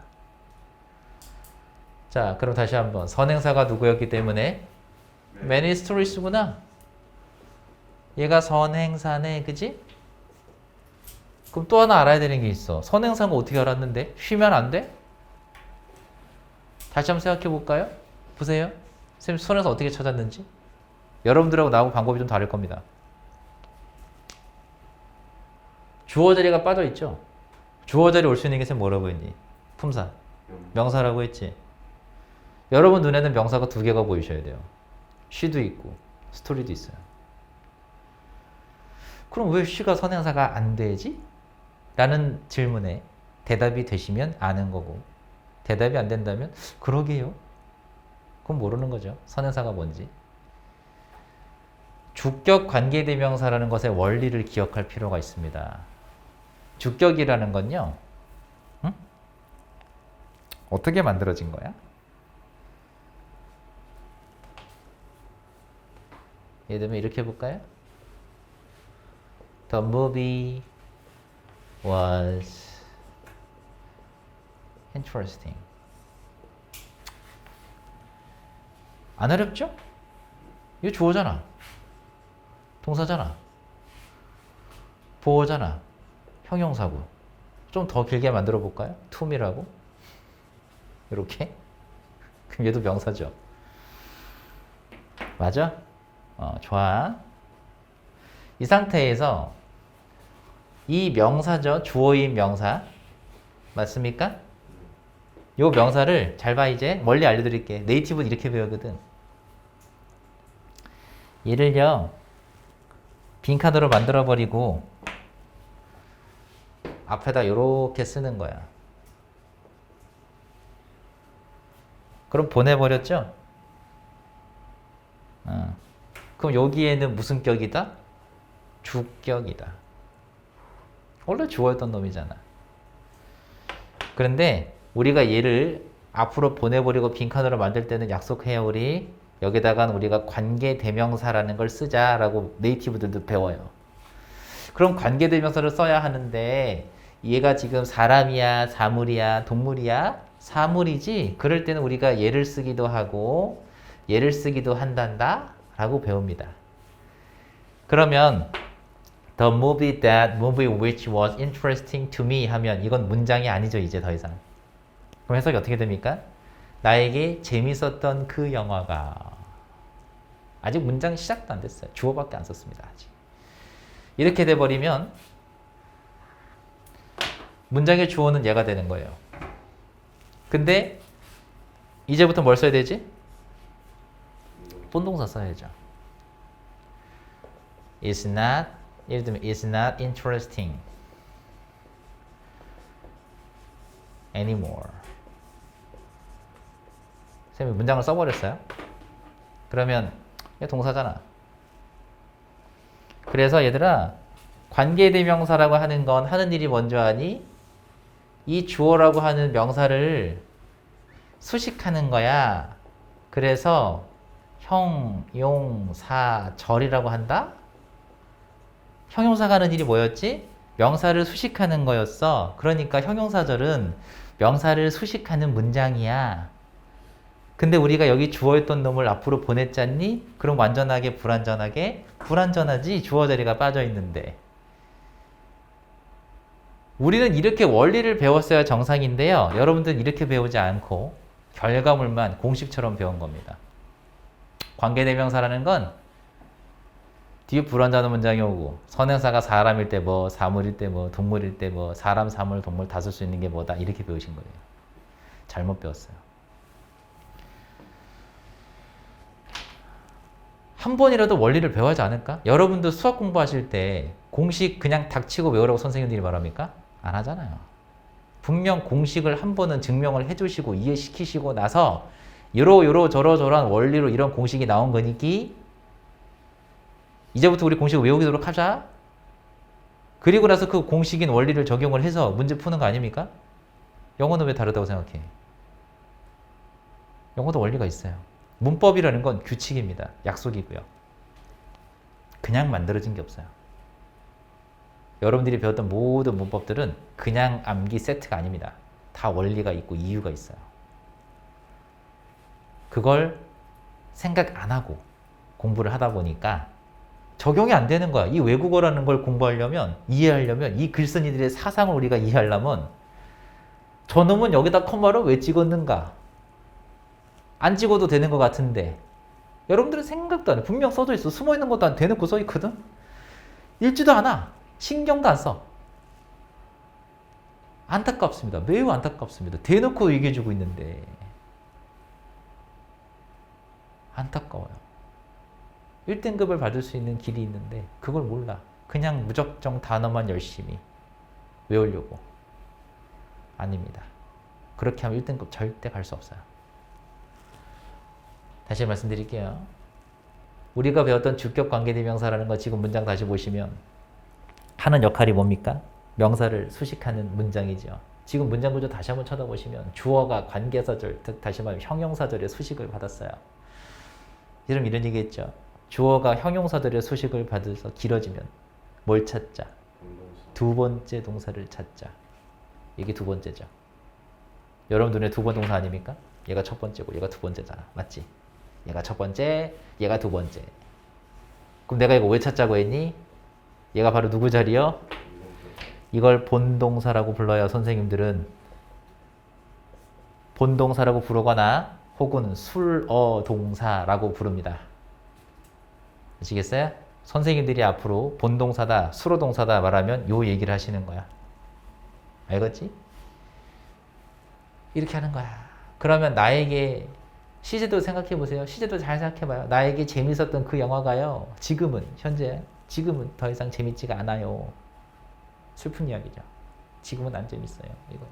자, 그럼 다시 한번. 선행사가 누구였기 때문에 many stories구나. 얘가 선행사네, 그지? 그럼 또 하나 알아야 되는 게 있어. 선행사는 어떻게 알았는데? 쉬면 안 돼? 다시 한번 생각해 볼까요? 보세요. 선생님 선행사 어떻게 찾았는지. 여러분들하고 나하고 방법이 좀 다를 겁니다. 주어 자리가 빠져 있죠? 주어 자리 올 수 있는 게 선생님 뭐라고 했니? 품사. 명사라고 했지? 여러분 눈에는 명사가 두 개가 보이셔야 돼요. she도 있고 스토리도 있어요. 그럼 왜 she가 선행사가 안 되지? 라는 질문에 대답이 되시면 아는 거고, 대답이 안 된다면 그러게요. 그건 모르는 거죠. 선행사가 뭔지. 주격 관계대명사라는 것의 원리를 기억할 필요가 있습니다. 주격이라는 건요, 어떻게 만들어진 거야? 예를 들면 이렇게 해볼까요? The movie was interesting. 안 어렵죠? 이거 주어잖아. 동사잖아. 보어잖아. 형용사고. 좀 더 길게 만들어 볼까요? to me라고. 이렇게. 그럼 얘도 명사죠. 맞아? 좋아. 이 상태에서 이 명사죠. 주어인 명사. 맞습니까? 요 명사를 잘 봐. 이제 멀리 알려드릴게. 네이티브는 이렇게 배우거든. 얘를요, 빈칸으로 만들어버리고 앞에다 이렇게 쓰는 거야. 그럼 보내버렸죠? 그럼 여기에는 무슨 격이다? 주격이다. 원래 주어였던 놈이잖아. 그런데 우리가 얘를 앞으로 보내버리고 빈칸으로 만들 때는 약속해요. 우리 여기다가 우리가 관계대명사라는 걸 쓰자라고 네이티브들도 배워요. 그럼 관계대명사를 써야 하는데 얘가 지금 사람이야, 사물이야, 동물이야? 사물이지? 그럴 때는 우리가 얘를 쓰기도 하고 얘를 쓰기도 한단다 라고 배웁니다. 그러면 The movie which was interesting to me 하면 이건 문장이 아니죠. 이제 더 이상. 그럼 해석이 어떻게 됩니까? 나에게 재밌었던 그 영화가. 아직 문장 시작도 안 됐어요. 주어밖에 안 썼습니다. 아직. 이렇게 돼버리면 문장의 주어는 얘가 되는 거예요. 근데 이제부터 뭘 써야 되지? 본동사 써야죠. It's not, 예를 들면 It's not interesting anymore. 선생님이 문장을 써버렸어요. 그러면 이게 동사잖아. 그래서 얘들아, 관계대명사라고 하는 건 하는 일이 뭔지 아니? 이 주어라고 하는 명사를 수식하는 거야. 그래서 형, 용, 사, 절이라고 한다? 형용사가 하는 일이 뭐였지? 명사를 수식하는 거였어. 그러니까 형용사절은 명사를 수식하는 문장이야. 근데 우리가 여기 주어였던 놈을 앞으로 보냈잖니? 그럼 완전하게 불완전하게? 불완전하지. 주어 자리가 빠져 있는데. 우리는 이렇게 원리를 배웠어야 정상인데요. 여러분들은 이렇게 배우지 않고 결과물만 공식처럼 배운 겁니다. 관계대명사라는 건 뒤에 불완전한 문장이 오고 선행사가 사람일 때 뭐, 사물일 때 뭐, 동물일 때 뭐, 사람, 사물, 동물 다 쓸 수 있는 게 뭐다 이렇게 배우신 거예요. 잘못 배웠어요. 한 번이라도 원리를 배워야지 않을까? 여러분도 수학 공부하실 때 공식 그냥 닥치고 외우라고 선생님들이 말합니까? 안 하잖아요. 분명 공식을 한 번은 증명을 해주시고 이해시키시고 나서 요러 저러한 원리로 이런 공식이 나온 거니까 이제부터 우리 공식을 외우도록 하자. 그리고 나서 그 공식인 원리를 적용을 해서 문제 푸는 거 아닙니까? 영어는 왜 다르다고 생각해? 영어도 원리가 있어요. 문법이라는 건 규칙입니다. 약속이고요. 그냥 만들어진 게 없어요. 여러분들이 배웠던 모든 문법들은 그냥 암기 세트가 아닙니다. 다 원리가 있고 이유가 있어요. 그걸 생각 안 하고 공부를 하다 보니까 적용이 안 되는 거야. 이 외국어라는 걸 공부하려면, 이해하려면, 이 글쓴이들의 사상을 우리가 이해하려면 저놈은 여기다 컴마를 왜 찍었는가? 안 찍어도 되는 것 같은데 여러분들은 생각도 안 해. 분명 써져 있어. 숨어있는 것도 안 대놓고 써 있거든. 읽지도 않아. 신경도 안 써. 안타깝습니다. 매우 안타깝습니다. 대놓고 얘기해주고 있는데 안타까워요. 1등급을 받을 수 있는 길이 있는데 그걸 몰라. 그냥 무작정 단어만 열심히 외우려고. 아닙니다. 그렇게 하면 1등급 절대 갈 수 없어요. 다시 말씀드릴게요. 우리가 배웠던 주격관계대명사라는 거 지금 문장 다시 보시면 하는 역할이 뭡니까? 명사를 수식하는 문장이죠. 지금 문장 구조 다시 한번 쳐다보시면 주어가 관계사절, 즉 다시 말하면 형용사절의 수식을 받았어요. 이런 얘기 했죠. 주어가 형용사절의 수식을 받아서 길어지면 뭘 찾자? 두 번째 동사를 찾자. 이게 두 번째죠. 여러분 눈에 두 번 동사 아닙니까? 얘가 첫 번째고 얘가 두 번째잖아. 맞지? 얘가 첫 번째, 얘가 두 번째. 그럼 내가 이거 왜 찾자고 했니? 얘가 바로 누구 자리요? 이걸 본동사라고 불러요. 선생님들은 본동사라고 부르거나 혹은 술어동사라고 부릅니다. 아시겠어요? 선생님들이 앞으로 본동사다, 술어동사다 말하면 요 얘기를 하시는 거야. 알겠지? 이렇게 하는 거야. 그러면 나에게 시제도 생각해 보세요. 시제도 잘 생각해 봐요. 나에게 재밌었던 그 영화가요. 현재 더 이상 재밌지가 않아요. 슬픈 이야기죠. 지금은 안 재밌어요. 이거예요.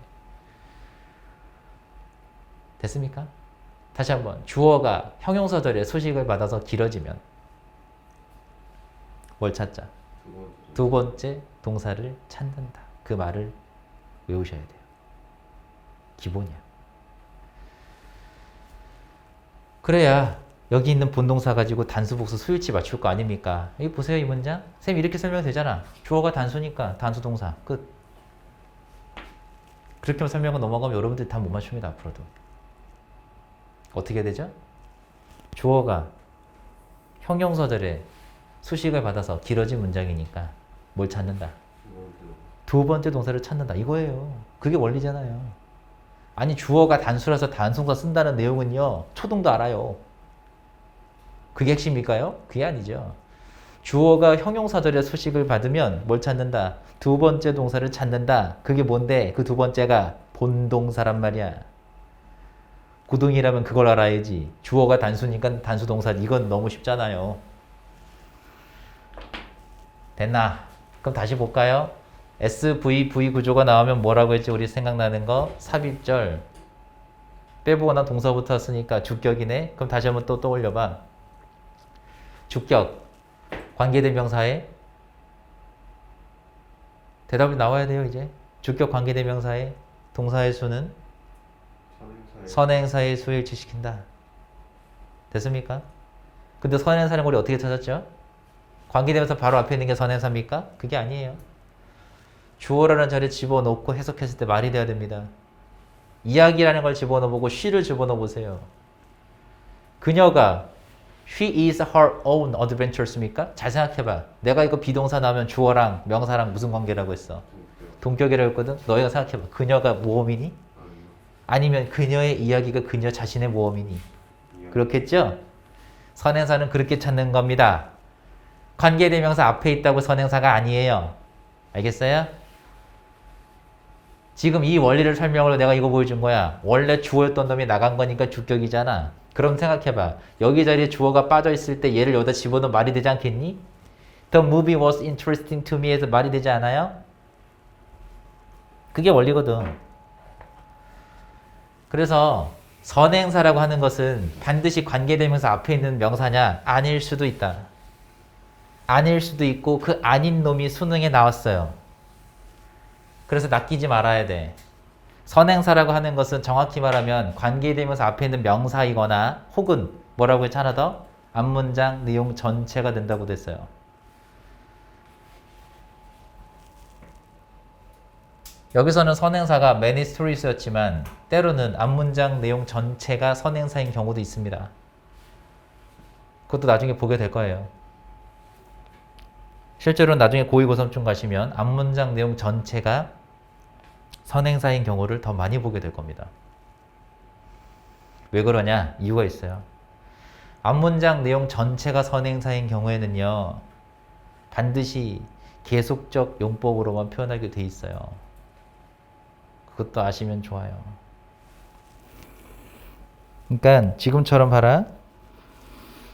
됐습니까? 다시 한번 주어가 형용사절의 수식을 받아서 길어지면 뭘 찾자? 두 번째 동사를 찾는다. 그 말을 외우셔야 돼요. 기본이야. 그래야 여기 있는 본동사 가지고 단수, 복수, 수일치 맞출 거 아닙니까? 여기 보세요, 이 문장. 쌤 이렇게 설명되잖아. 주어가 단수니까 단수 동사 끝. 그렇게 설명을 넘어가면 여러분들이 다 못 맞춥니다. 앞으로도. 어떻게 되죠? 주어가 형용사절에 수식을 받아서 길어진 문장이니까 뭘 찾는다? 두 번째 동사를 찾는다. 이거예요. 그게 원리잖아요. 아니 주어가 단수라서 단수가 쓴다는 내용은요. 초등도 알아요. 그게 핵심일까요? 그게 아니죠. 주어가 형용사절의 수식을 받으면 뭘 찾는다? 두 번째 동사를 찾는다. 그게 뭔데? 그 두 번째가 본동사란 말이야. 구동이라면 그걸 알아야지. 주어가 단수니까 단수동사. 이건 너무 쉽잖아요. 됐나? 그럼 다시 볼까요? SVV 구조가 나오면 뭐라고 했지? 우리 생각나는 거? 삽입절. 빼보거나 동사부터 왔으니까 주격이네. 그럼 다시 한번 또 떠올려봐. 주격. 관계대명사에 대답이 나와야 돼요, 이제. 주격 관계대명사에 동사의 수는 선행사의 선행사의 수에 일치시킨다. 됐습니까? 근데 선행사는 우리 어떻게 찾았죠? 관계대명사 바로 앞에 있는 게 선행사입니까? 그게 아니에요. 주어라는 자리에 집어넣고 해석했을 때 말이 돼야 됩니다. 이야기라는 걸 집어넣어보고 she를 집어넣어보세요. 그녀가 she is her own adventure입니까? 잘 생각해봐. 내가 이거 비동사 나오면 주어랑 명사랑 무슨 관계라고 했어? 동격이라고 했거든? 너희가 생각해봐. 그녀가 모험이니? 아니요. 아니면 그녀의 이야기가 그녀 자신의 모험이니? 그렇겠죠? 선행사는 그렇게 찾는 겁니다. 관계대명사 앞에 있다고 선행사가 아니에요. 알겠어요? 지금 이 원리를 설명으로 내가 이거 보여준 거야. 원래 주어였던 놈이 나간 거니까 주격이잖아. 그럼 생각해봐. 여기 자리에 주어가 빠져있을 때 얘를 여기다 집어넣으면 말이 되지 않겠니? The movie was interesting to me 해서 말이 되지 않아요? 그게 원리거든. 그래서 선행사라고 하는 것은 반드시 관계대명사 앞에 있는 명사냐? 아닐 수도 있다. 아닐 수도 있고 그 아닌 놈이 수능에 나왔어요. 그래서 낚이지 말아야 돼. 선행사라고 하는 것은 정확히 말하면 관계대명사 앞에 있는 명사이거나 혹은 뭐라고 했지 하나 더? 앞문장 내용 전체가 된다고 됐어요. 여기서는 선행사가 many stories였지만 때로는 앞문장 내용 전체가 선행사인 경우도 있습니다. 그것도 나중에 보게 될 거예요. 실제로 나중에 고2, 고3쯤 가시면 앞문장 내용 전체가 선행사인 경우를 더 많이 보게 될 겁니다. 왜 그러냐? 이유가 있어요. 앞문장 내용 전체가 선행사인 경우에는요. 반드시 계속적 용법으로만 표현하게 돼 있어요. 그것도 아시면 좋아요. 그러니까 지금처럼 봐라.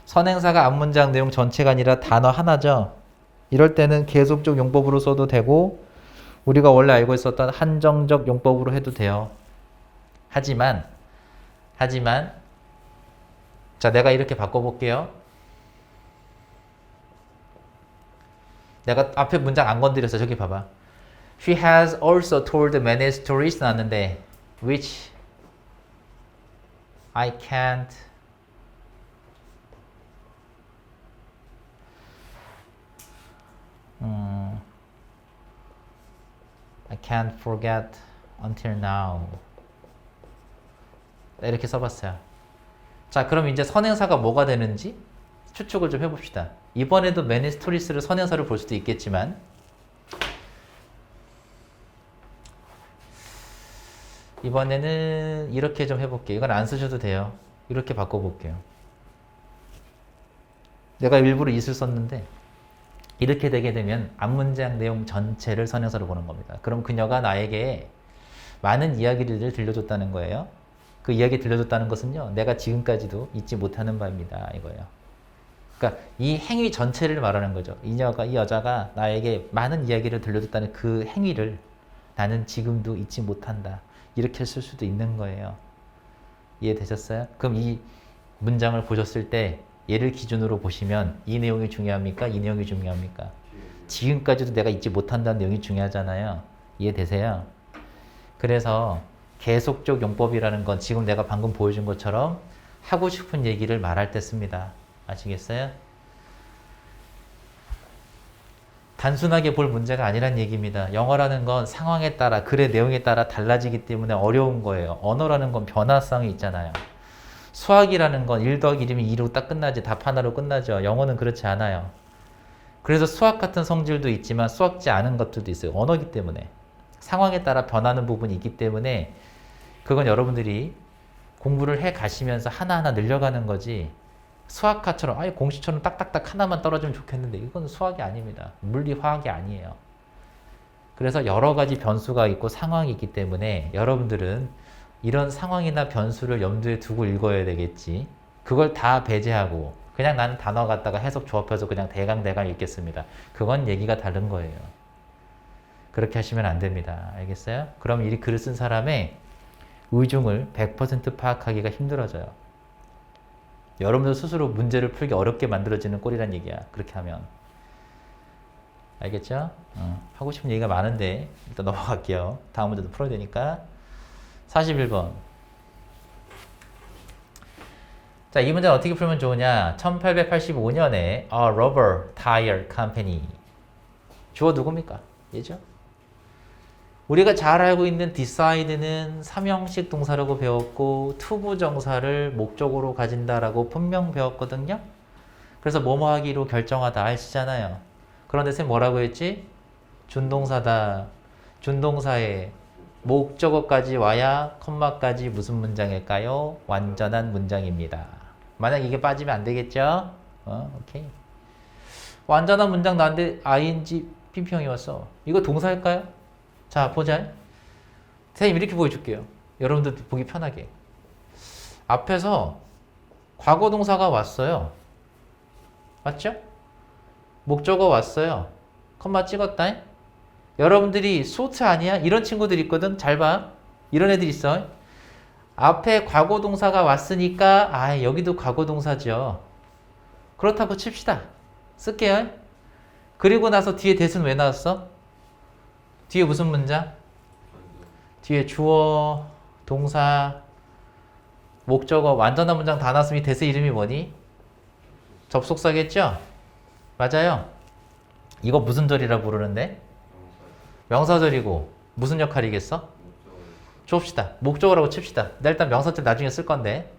선행사가 앞문장 내용 전체가 아니라 단어 하나죠. 이럴 때는 계속적 용법으로 써도 되고 우리가 원래 알고 있었던 한정적 용법으로 해도 돼요. 하지만 자, 내가 이렇게 바꿔볼게요. 내가 앞에 문장 안 건드렸어. 저기 봐봐. She has also told many stories 나왔는데 which I can't I can't forget until now. 이렇게 써봤어요. 자, 그럼 이제 선행사가 뭐가 되는지 추측을 좀 해봅시다. 이번에도 many stories를 선행사로 볼 수도 있겠지만 이번에는 이렇게 좀 해볼게요. 이건 안 쓰셔도 돼요. 이렇게 바꿔볼게요. 내가 일부러 is를 썼는데 이렇게 되게 되면 앞문장 내용 전체를 선행사로 보는 겁니다. 그럼 그녀가 나에게 많은 이야기를 들려줬다는 거예요. 그 이야기 들려줬다는 것은요. 내가 지금까지도 잊지 못하는 바입니다. 이거예요. 그러니까 이 행위 전체를 말하는 거죠. 이 여자가 나에게 많은 이야기를 들려줬다는 그 행위를 나는 지금도 잊지 못한다. 이렇게 쓸 수도 있는 거예요. 이해되셨어요? 그럼 이 문장을 보셨을 때 얘를 기준으로 보시면 이 내용이 중요합니까? 이 내용이 중요합니까? 지금까지도 내가 잊지 못한다는 내용이 중요하잖아요. 이해되세요? 그래서 계속적 용법이라는 건 지금 내가 방금 보여준 것처럼 하고 싶은 얘기를 말할 때 씁니다. 아시겠어요? 단순하게 볼 문제가 아니란 얘기입니다. 영어라는 건 상황에 따라, 글의 내용에 따라 달라지기 때문에 어려운 거예요. 언어라는 건 변화성이 있잖아요. 수학이라는 건 1 더하기 1이면 2로 딱 끝나지, 답 하나로 끝나죠. 영어는 그렇지 않아요. 그래서 수학 같은 성질도 있지만 수학지 않은 것들도 있어요. 언어기 때문에. 상황에 따라 변하는 부분이 있기 때문에 그건 여러분들이 공부를 해 가시면서 하나하나 늘려가는 거지 수학화처럼 아예 공식처럼 딱딱딱 하나만 떨어지면 좋겠는데 이건 수학이 아닙니다. 물리 화학이 아니에요. 그래서 여러 가지 변수가 있고 상황이 있기 때문에 여러분들은 이런 상황이나 변수를 염두에 두고 읽어야 되겠지. 그걸 다 배제하고 그냥 나는 단어 갖다가 해석 조합해서 그냥 대강 읽겠습니다. 그건 얘기가 다른 거예요. 그렇게 하시면 안 됩니다. 알겠어요? 그럼 이 글을 쓴 사람의 의중을 100% 파악하기가 힘들어져요. 여러분들 스스로 문제를 풀기 어렵게 만들어지는 꼴이란 얘기야. 그렇게 하면. 알겠죠? 하고 싶은 얘기가 많은데 일단 넘어갈게요. 다음 문제도 풀어야 되니까. 41번. 자, 이 문제는 어떻게 풀면 좋으냐? 1885년에 A Rubber Tire Company. 주어 누굽니까? 얘죠? 우리가 잘 알고 있는 decide는 3형식 동사라고 배웠고 투부정사를 목적으로 가진다라고 분명 배웠거든요. 그래서 뭐뭐 하기로 결정하다 아시잖아요. 그런데 쌤 뭐라고 했지? 준동사다. 준동사에 목적어까지 와야 컴마까지 무슨 문장일까요? 완전한 문장입니다. 만약 이게 빠지면 안 되겠죠? 오케이. 완전한 문장 나왔는데 ing 핀평이 왔어. 이거 동사일까요? 자, 보자. 선생님 이렇게 보여줄게요. 여러분들 보기 편하게. 앞에서 과거 동사가 왔어요. 맞죠? 목적어 왔어요. 컴마 찍었다. 여러분들이 소트 아니야? 이런 친구들 있거든. 잘 봐. 이런 애들 있어. 앞에 과거 동사가 왔으니까 여기도 과거 동사죠. 그렇다고 칩시다. 쓸게요. 그리고 나서 뒤에 대수는 왜 나왔어? 뒤에 무슨 문장? 뒤에 주어, 동사, 목적어, 완전한 문장 다 나왔으면 대수 이름이 뭐니? 접속사겠죠? 맞아요. 이거 무슨 절이라 부르는데? 명사절이고 무슨 역할이겠어? 줍시다. 목적어라고 칩시다. 나 일단 명사절 나중에 쓸 건데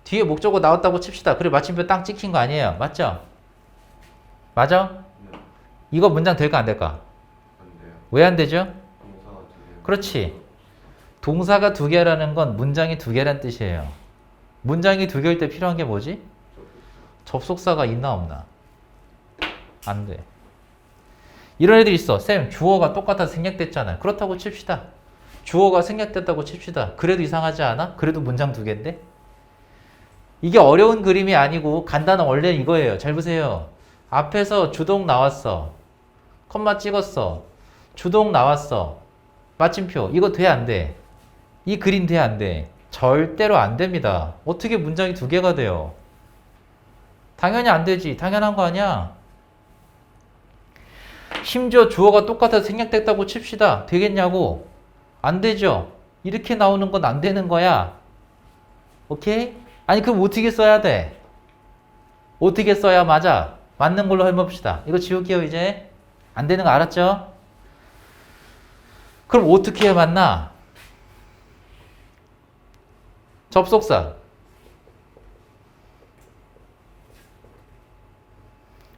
뒤에 목적어 나왔다고 칩시다. 그리고 마침표 땅 찍힌 거 아니에요. 맞죠? 맞아? 이거 문장 될까 안 될까? 왜 안 되죠? 그렇지. 동사가 두 개라는 건 문장이 두 개란 뜻이에요. 문장이 두 개일 때 필요한 게 뭐지? 접속사가 있나 없나? 안 돼. 이런 애들 있어. 쌤, 주어가 똑같아서 생략됐잖아요. 그렇다고 칩시다. 주어가 생략됐다고 칩시다. 그래도 이상하지 않아? 그래도 문장 두 개인데? 이게 어려운 그림이 아니고 간단한 원래 이거예요. 잘 보세요. 앞에서 주동 나왔어. 컴마 찍었어. 주동 나왔어. 마침표. 이거 돼, 안 돼? 이 그림 돼, 안 돼? 절대로 안 됩니다. 어떻게 문장이 두 개가 돼요? 당연히 안 되지. 당연한 거 아니야? 심지어 주어가 똑같아서 생략됐다고 칩시다. 되겠냐고? 안 되죠? 이렇게 나오는 건 안 되는 거야. 오케이? 아니, 그럼 어떻게 써야 돼? 어떻게 써야 맞아? 맞는 걸로 해봅시다. 이거 지울게요, 이제. 안 되는 거 알았죠? 그럼 어떻게 해야 맞나? 접속사.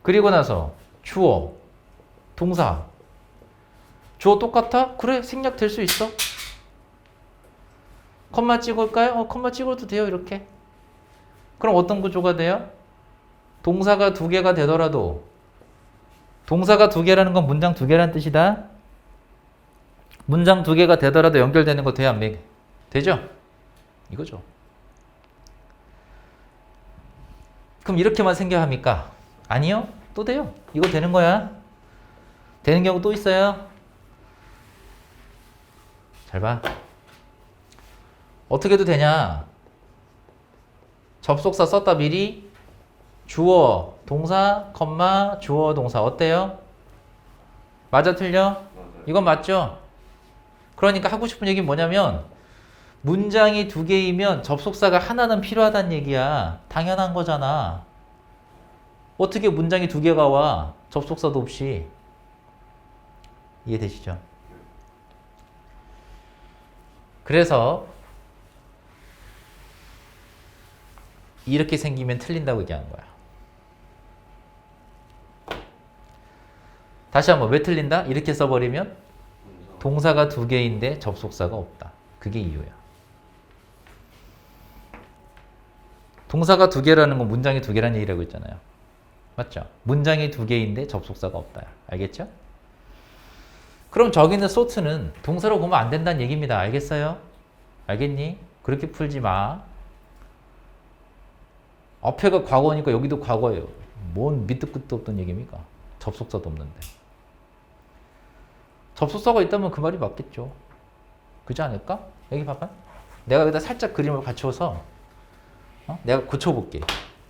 그리고 나서 주어, 동사. 주어 똑같아? 그래, 생략될 수 있어. 컴마 찍을까요? 컴마 찍어도 돼요, 이렇게. 그럼 어떤 구조가 돼요? 동사가 두 개가 되더라도 동사가 두 개라는 건 문장 두 개라는 뜻이다. 문장 두 개가 되더라도 연결되는 거 돼야 안 돼? 되죠? 이거죠. 그럼 이렇게만 생겨합니까? 아니요. 또 돼요. 이거 되는 거야. 되는 경우 또 있어요. 잘 봐. 어떻게 해도 되냐? 접속사 썼다 미리 주어, 동사, 컴마, 주어, 동사 어때요? 맞아 틀려? 맞아요. 이건 맞죠? 그러니까 하고 싶은 얘기는 뭐냐면 문장이 두 개이면 접속사가 하나는 필요하다는 얘기야. 당연한 거잖아. 어떻게 문장이 두 개가 와? 접속사도 없이. 이해되시죠? 그래서 이렇게 생기면 틀린다고 얘기하는 거야. 다시 한번 왜 틀린다? 이렇게 써버리면 동사가 두 개인데 접속사가 없다. 그게 이유야. 동사가 두 개라는 건 문장이 두 개라는 얘기라고 했잖아요. 맞죠? 문장이 두 개인데 접속사가 없다. 알겠죠? 그럼 저기 있는 소트는 동사로 보면 안 된다는 얘기입니다. 알겠어요? 알겠니? 그렇게 풀지 마. 앞에가 과거니까 여기도 과거예요. 뭔 밑도 끝도 없던 얘기입니까? 접속사도 없는데. 접속사가 있다면 그 말이 맞겠죠. 그렇지 않을까? 여기 봐봐. 내가 여기다 살짝 그림을 갖춰서 내가 고쳐볼게.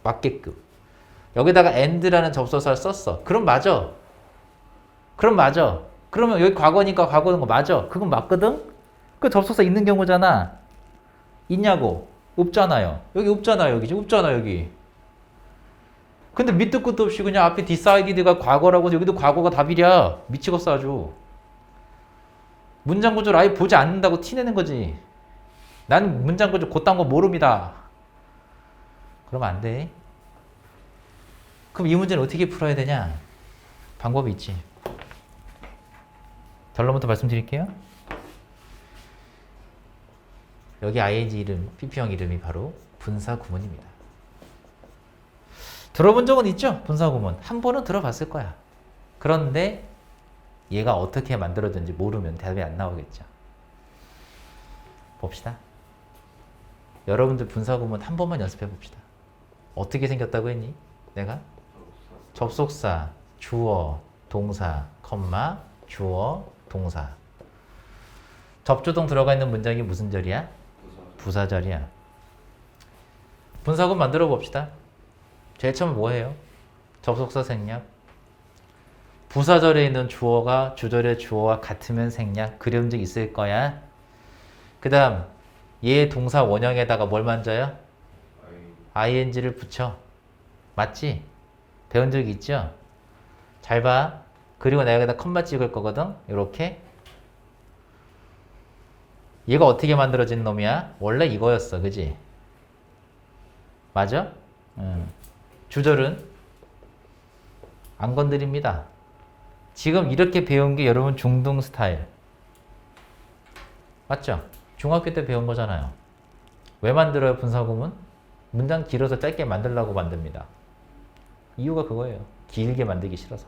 맞게끔. 여기다가 and라는 접속사를 썼어. 그럼 맞아. 그럼 맞아. 그러면 여기 과거니까 과거는 거 맞아. 그건 맞거든? 그 접속사 있는 경우잖아. 있냐고? 없잖아요. 여기 없잖아요. 여기 없잖아 여기. 근데 밑도 끝도 없이 그냥 앞에 decided가 과거라고 여기도 과거가 답이랴. 미치겠어 아주. 문장 구조를 아예 보지 않는다고 티내는 거지. 나는 문장 구조 그딴 거 모릅니다. 그러면 안 돼. 그럼 이 문제는 어떻게 풀어야 되냐? 방법이 있지. 결론부터 말씀드릴게요. 여기 ing 이름, pp형 이름이 바로 분사 구문입니다. 들어본 적은 있죠? 분사 구문. 한 번은 들어봤을 거야. 그런데 얘가 어떻게 만들어졌는지 모르면 대답이 안 나오겠죠. 봅시다. 여러분들 분사 구문 한 번만 연습해 봅시다. 어떻게 생겼다고 했니? 내가? 접속사, 주어, 동사, 컴마, 주어, 동사. 접주동 들어가 있는 문장이 무슨 절이야? 부사절이야. 분사구문 만들어 봅시다. 제일 처음 뭐예요? 접속사 생략. 부사절에 있는 주어가 주절의 주어와 같으면 생략. 그런 적 있을 거야. 그 다음 얘 동사 원형에다가 뭘 만져요? ing를 붙여. 맞지? 배운 적 있죠? 잘 봐. 그리고 내가 여기다 컴마 찍을 거거든. 이렇게. 얘가 어떻게 만들어진 놈이야? 원래 이거였어. 그지? 맞아? 주절은 안 건드립니다. 지금 이렇게 배운 게 여러분 중등 스타일. 맞죠? 중학교 때 배운 거잖아요. 왜 만들어요, 분사구문? 문장 길어서 짧게 만들려고 만듭니다. 이유가 그거예요. 길게 만들기 싫어서.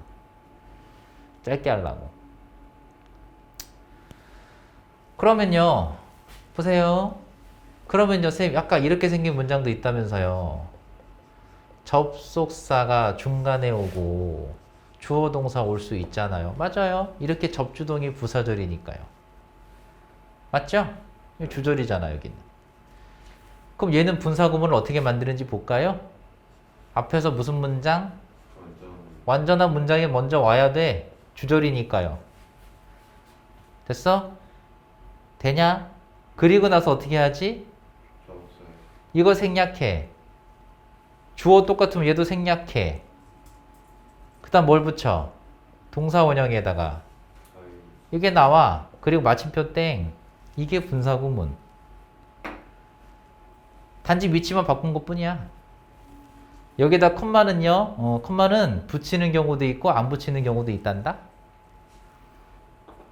짧게 하려고. 그러면요. 보세요. 그러면요. 선생님 아까 이렇게 생긴 문장도 있다면서요. 접속사가 중간에 오고 주어 동사 올 수 있잖아요. 맞아요. 이렇게 접주동이 부사절이니까요. 맞죠? 주절이잖아 여기는. 그럼 얘는 분사구문을 어떻게 만드는지 볼까요? 앞에서 무슨 문장? 완전한 문장이 먼저 와야 돼. 주절이니까요. 됐어? 되냐? 그리고 나서 어떻게 하지? 이거 생략해. 주어 똑같으면 얘도 생략해. 그 다음 뭘 붙여? 동사 원형에다가 이게 나와. 그리고 마침표 땡. 이게 분사구문. 단지 위치만 바꾼 것 뿐이야. 여기다 컴마는요. 컴마는 붙이는 경우도 있고 안 붙이는 경우도 있단다.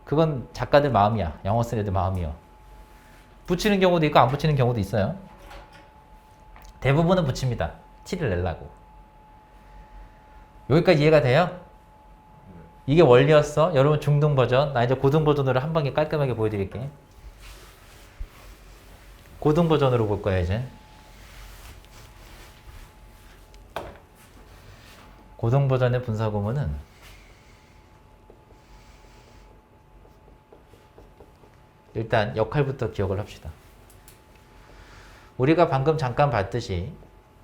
그건 작가들 마음이야. 영어 쓰는 애들 마음이요. 붙이는 경우도 있고 안 붙이는 경우도 있어요. 대부분은 붙입니다. 티를 내려고. 여기까지 이해가 돼요? 이게 원리였어. 여러분 중등 버전. 나 이제 고등 버전으로 한 방에 깔끔하게 보여드릴게. 고등 버전으로 볼 거야 이제. 고등 버전의 분사구문은 일단 역할부터 기억을 합시다. 우리가 방금 잠깐 봤듯이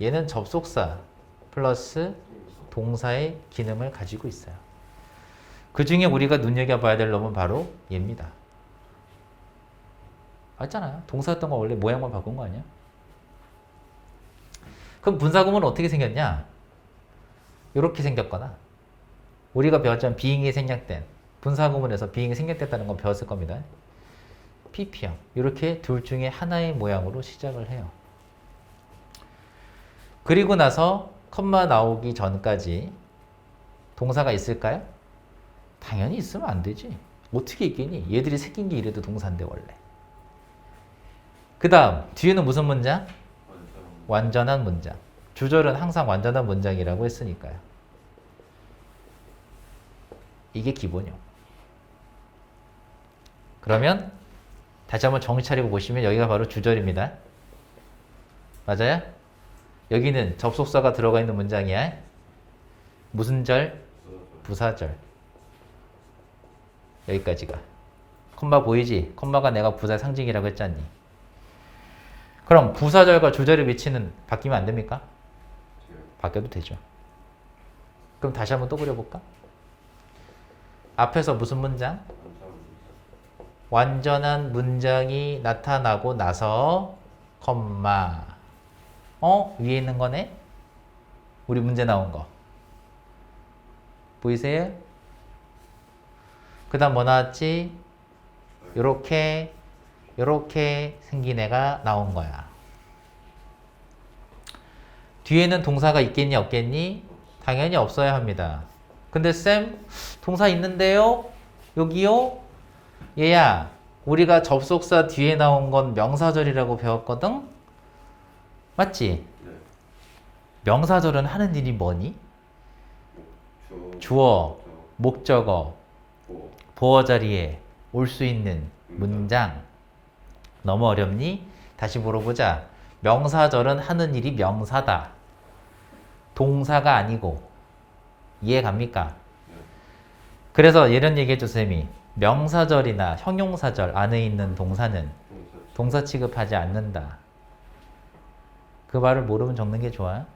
얘는 접속사 플러스 동사의 기능을 가지고 있어요. 그 중에 우리가 눈여겨봐야 될 놈은 바로 얘입니다. 맞잖아요. 동사였던 거 원래 모양만 바꾼 거 아니야? 그럼 분사구문은 어떻게 생겼냐? 이렇게 생겼거나 우리가 배웠던 being이 생략된 분사구문에서 being이 생략됐다는 건 배웠을 겁니다. pp형 이렇게 둘 중에 하나의 모양으로 시작을 해요. 그리고 나서 컴마 나오기 전까지 동사가 있을까요? 당연히 있으면 안 되지. 어떻게 있겠니? 얘들이 새긴 게 이래도 동사인데 원래. 그 다음 뒤에는 무슨 문장? 완전한 문장. 주절은 항상 완전한 문장이라고 했으니까요. 이게 기본이요. 그러면 다시 한번 정신 차리고 보시면 여기가 바로 주절입니다. 맞아요? 여기는 접속사가 들어가 있는 문장이야. 무슨 절? 부사절. 여기까지가. 콤마 보이지? 콤마가 내가 부사 상징이라고 했잖니. 그럼 부사절과 주절의 위치는 바뀌면 안 됩니까? 바뀌어도 되죠. 그럼 다시 한번 또 그려볼까? 앞에서 무슨 문장? 완전한 문장이 나타나고 나서 콤마 위에 있는 거네? 우리 문제 나온 거 보이세요? 그 다음 뭐 나왔지? 요렇게 생긴 애가 나온 거야. 뒤에는 동사가 있겠니 없겠니? 당연히 없어야 합니다. 근데 쌤 동사 있는데요? 여기요? 얘야 우리가 접속사 뒤에 나온 건 명사절이라고 배웠거든? 맞지? 네. 명사절은 하는 일이 뭐니? 주어, 목적어, 보어 자리에 올 수 있는 문장. 너무 어렵니? 다시 물어보자. 명사절은 하는 일이 명사다. 동사가 아니고. 이해 갑니까? 그래서 이런 얘기 해줘 쌤이. 명사절이나 형용사절 안에 있는 동사는 동사 취급하지 않는다. 그 말을 모르면 적는 게 좋아.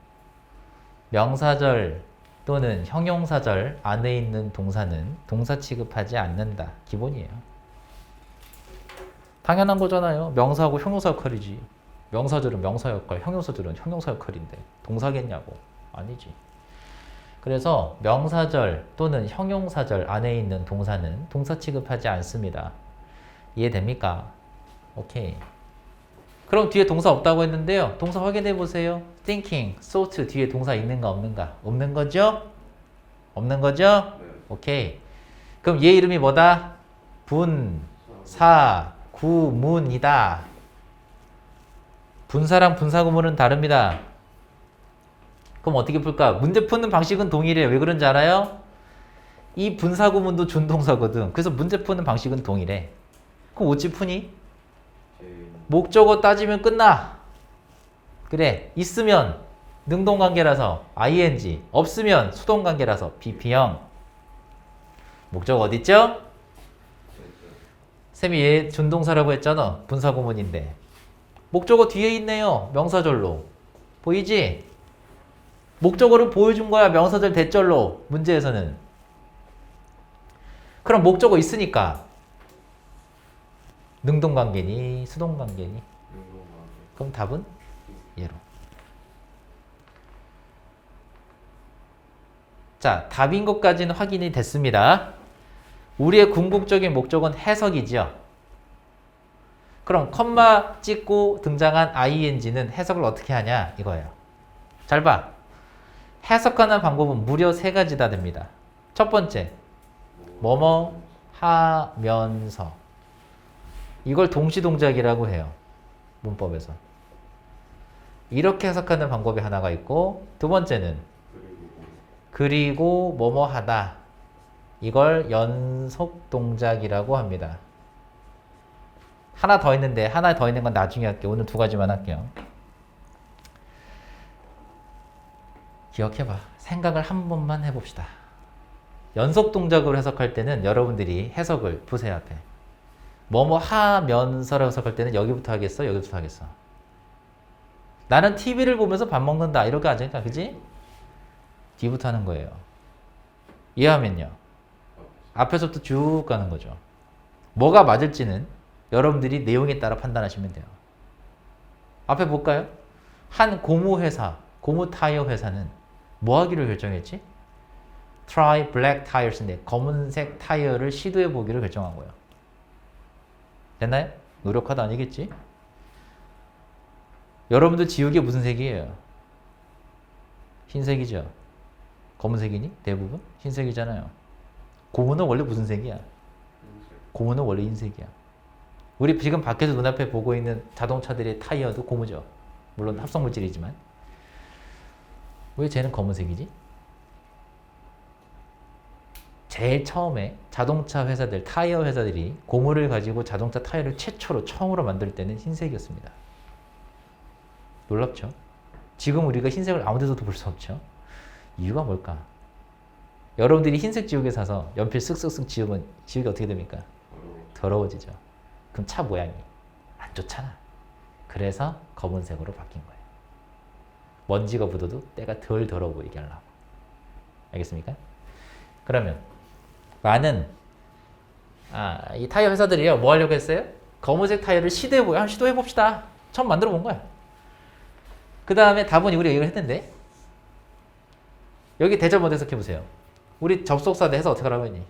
명사절 또는 형용사절 안에 있는 동사는 동사 취급하지 않는다. 기본이에요. 당연한 거잖아요. 명사하고 형용사 역할이지. 명사절은 명사 역할, 형용사절은 형용사 역할인데 동사겠냐고. 아니지. 그래서 명사절 또는 형용사절 안에 있는 동사는 동사 취급하지 않습니다. 이해됩니까? 오케이. 그럼 뒤에 동사 없다고 했는데요. 동사 확인해 보세요. thinking, thought 뒤에 동사 있는가 없는가? 없는 거죠? 없는 거죠? 네. 오케이. 그럼 얘 이름이 뭐다? 분사 구문이다. 분사랑 분사구문은 다릅니다. 그럼 어떻게 풀까? 문제 푸는 방식은 동일해요. 왜 그런지 알아요? 이 분사구문도 준동사거든. 그래서 문제 푸는 방식은 동일해. 그럼 어찌 푸니? 목적어 따지면 끝나. 그래. 있으면 능동관계라서 ing, 없으면 수동관계라서 BP형. 목적어 어딨죠? 쌤이 얘 준동사라고 했잖아. 분사구문인데. 목적어 뒤에 있네요. 명사절로. 보이지? 목적어를 보여준 거야. 명사절 대절로. 문제에서는. 그럼 목적어 있으니까 능동관계니 수동관계니? 그럼 답은 얘로. 자, 답인 것까지는 확인이 됐습니다. 우리의 궁극적인 목적은 해석이죠. 그럼 컴마 찍고 등장한 ing는 해석을 어떻게 하냐 이거예요. 잘 봐. 해석하는 방법은 무려 3가지다 됩니다. 첫 번째, 뭐뭐 하면서. 이걸 동시동작이라고 해요. 문법에서. 이렇게 해석하는 방법이 하나가 있고, 두 번째는 그리고 뭐뭐 하다. 이걸 연속동작이라고 합니다. 하나 더 있는데 하나 더 있는 건 나중에 할게요. 오늘 2가지만 할게요. 기억해봐. 생각을 한 번만 해봅시다. 연속동작으로 해석할 때는 여러분들이 해석을 보세요. 앞에. 뭐뭐 하면서라고 해석할 때는 여기부터 하겠어? 여기부터 하겠어? 나는 TV를 보면서 밥 먹는다. 이렇게 하자니까. 그지? 뒤부터 하는 거예요. 이해하면요. 앞에서부터 쭉 가는 거죠. 뭐가 맞을지는 여러분들이 내용에 따라 판단하시면 돼요. 앞에 볼까요? 한 고무 회사, 고무 타이어 회사는 뭐 하기로 결정했지? Try black tires인데 검은색 타이어를 시도해 보기로 결정한 거예요. 됐나요? 노력하다 아니겠지? 여러분들 지우개 무슨 색이에요? 흰색이죠? 검은색이니? 대부분? 흰색이잖아요. 고무는 원래 무슨 색이야? 고무는 원래 흰색이야. 우리 지금 밖에서 눈앞에 보고 있는 자동차들의 타이어도 고무죠. 물론 합성 물질이지만. 왜 쟤는 검은색이지? 제일 처음에 자동차 회사들, 타이어 회사들이 고무를 가지고 자동차 타이어를 최초로 처음으로 만들 때는 흰색이었습니다. 놀랍죠? 지금 우리가 흰색을 아무 데서도 볼 수 없죠? 이유가 뭘까? 여러분들이 흰색 지우개 사서 연필 쓱쓱쓱 지우면 지우개 어떻게 됩니까? 더러워지죠. 그럼 차 모양이 안 좋잖아. 그래서 검은색으로 바뀐 거예요. 먼지가 묻어도 때가 덜 더러워 보이게 하려고. 알겠습니까? 그러면 많은 이 타이어 회사들이요. 뭐 하려고 했어요? 검은색 타이어를 시도해 봅시다. 처음 만들어 본 거야. 그 다음에 답은 우리가 이걸 했는데 여기 대절 먼저 해석해 보세요. 우리 접속사 해서 어떻게 하라고 했니?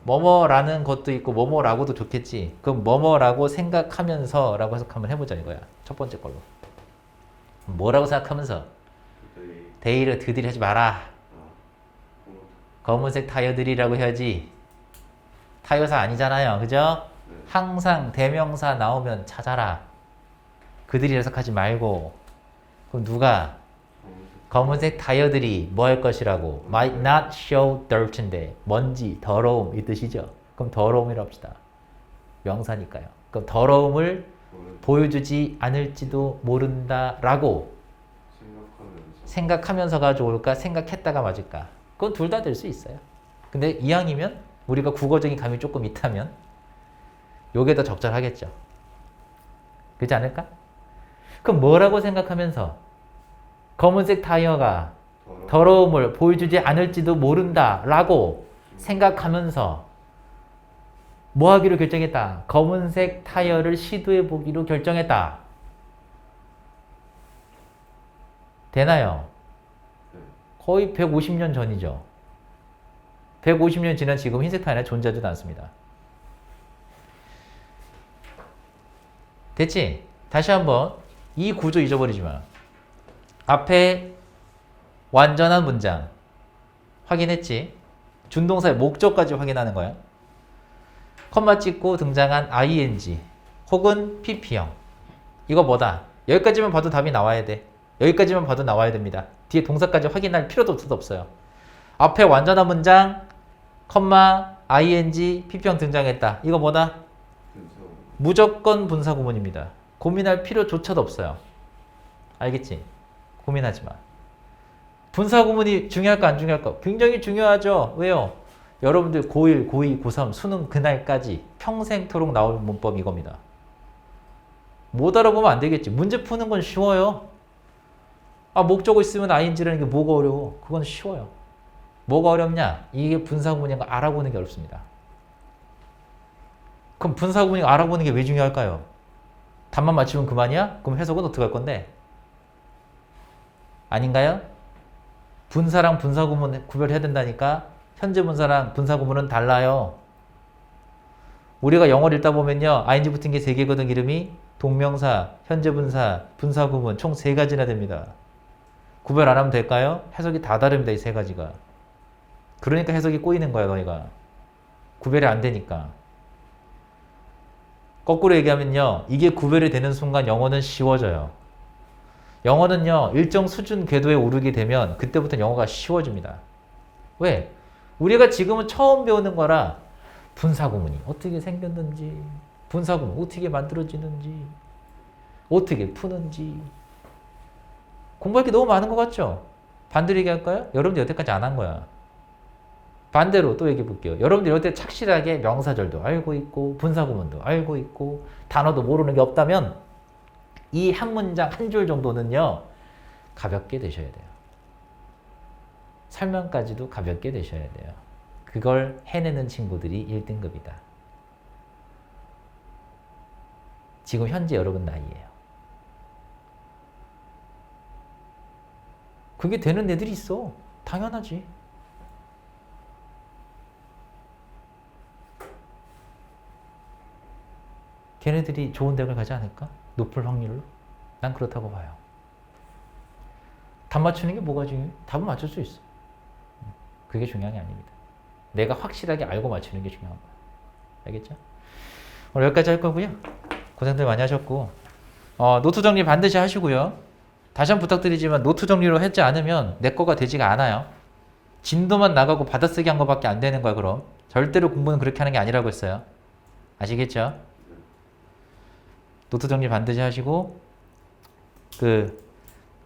뭐뭐라는 것도 있고 뭐뭐라고도 좋겠지. 그럼 뭐뭐라고 생각하면서 라고 해석 한번 해보자 이거야. 첫 번째 걸로. 뭐라고 생각하면서? 데이를 드디어 하지 마라. 검은색 타이어들이라고 해야지. 타이어사 아니잖아요. 그죠? 항상 대명사 나오면 찾아라. 그들이 해석하지 말고. 그럼 누가? 검은색 타이어들이 뭐 할 것이라고? Might not show dirt인데 먼지, 더러움 이 뜻이죠. 그럼 더러움이라고 합시다. 명사니까요. 그럼 더러움을 보여주지 않을지도 모른다라고 생각하면서가 좋을까? 생각했다가 맞을까? 그건 둘 다 될 수 있어요. 근데 이왕이면 우리가 국어적인 감이 조금 있다면 요게 더 적절하겠죠. 그렇지 않을까? 그럼 뭐라고 생각하면서 검은색 타이어가 더러움을 보여주지 않을지도 모른다라고 생각하면서 뭐 하기로 결정했다? 검은색 타이어를 시도해 보기로 결정했다. 되나요? 거의 150년 전이죠. 150년 지난 지금 흰색 타이어는 존재하지도 않습니다. 됐지? 다시 한번 이 구조 잊어버리지 마. 앞에 완전한 문장 확인했지? 준동사의 목적까지 확인하는 거야. 컴마 찍고 등장한 ing 혹은 pp형. 이거 뭐다? 여기까지만 봐도 답이 나와야 돼. 여기까지만 봐도 나와야 됩니다. 뒤에 동사까지 확인할 필요도 없어요. 앞에 완전한 문장 컴마 ing pp형 등장했다. 이거 뭐다? 무조건 분사 구문입니다. 고민할 필요조차도 없어요. 알겠지? 고민하지 마. 분사 구문이 중요할까 안 중요할까? 굉장히 중요하죠. 왜요? 여러분들 고1, 고2, 고3 수능 그날까지 평생토록 나올 문법 이겁니다. 못 알아보면 안 되겠지. 문제 푸는 건 쉬워요. 목적어 있으면 ing라는 게 뭐가 어려워? 그건 쉬워요. 뭐가 어렵냐? 이게 분사 구문인 거 알아보는 게 어렵습니다. 그럼 분사 구문인 거 알아보는 게 왜 중요할까요? 답만 맞추면 그만이야? 그럼 해석은 어떻게 할 건데? 아닌가요? 분사랑 분사 구문 구별해야 된다니까. 현재 분사랑 분사 구문은 달라요. 우리가 영어를 읽다 보면요. ing 붙은 게 3개거든 이름이. 동명사, 현재 분사, 분사 구문 총 3가지나 됩니다. 구별 안 하면 될까요? 해석이 다 다릅니다. 이 3가지가. 그러니까 해석이 꼬이는 거야 너희가. 구별이 안 되니까. 거꾸로 얘기하면요. 이게 구별이 되는 순간 영어는 쉬워져요. 영어는요. 일정 수준 궤도에 오르게 되면 그때부터 영어가 쉬워집니다. 왜? 우리가 지금은 처음 배우는 거라 분사 구문이 어떻게 생겼는지, 분사 구문 어떻게 만들어지는지, 어떻게 푸는지 공부할 게 너무 많은 것 같죠? 반대로 얘기할까요? 여러분들 여태까지 안 한 거야. 반대로 또 얘기해 볼게요. 여러분들 여태 착실하게 명사절도 알고 있고 분사 구문도 알고 있고 단어도 모르는 게 없다면 이 한 문장 한 줄 정도는요. 가볍게 되셔야 돼요. 설명까지도 가볍게 되셔야 돼요. 그걸 해내는 친구들이 1등급이다. 지금 현재 여러분 나이에요. 그게 되는 애들이 있어. 당연하지. 걔네들이 좋은 대학을 가지 않을까? 높을 확률로? 난 그렇다고 봐요. 답 맞추는 게 뭐가 중요해? 답은 맞출 수 있어. 그게 중요한 게 아닙니다. 내가 확실하게 알고 맞추는 게 중요한 거야. 알겠죠? 오늘 여기까지 할 거고요. 고생들 많이 하셨고 노트 정리 반드시 하시고요. 다시 한번 부탁드리지만 노트 정리로 하지 않으면 내 거가 되지가 않아요. 진도만 나가고 받아쓰기 한 거밖에 안 되는 거야, 그럼. 절대로 공부는 그렇게 하는 게 아니라고 했어요. 아시겠죠? 노트 정리 반드시 하시고, 그,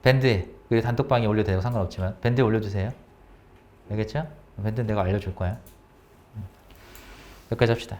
밴드, 그 단톡방에 올려도 되고 상관없지만, 밴드에 올려주세요. 알겠죠? 밴드는 내가 알려줄 거야. 여기까지 합시다.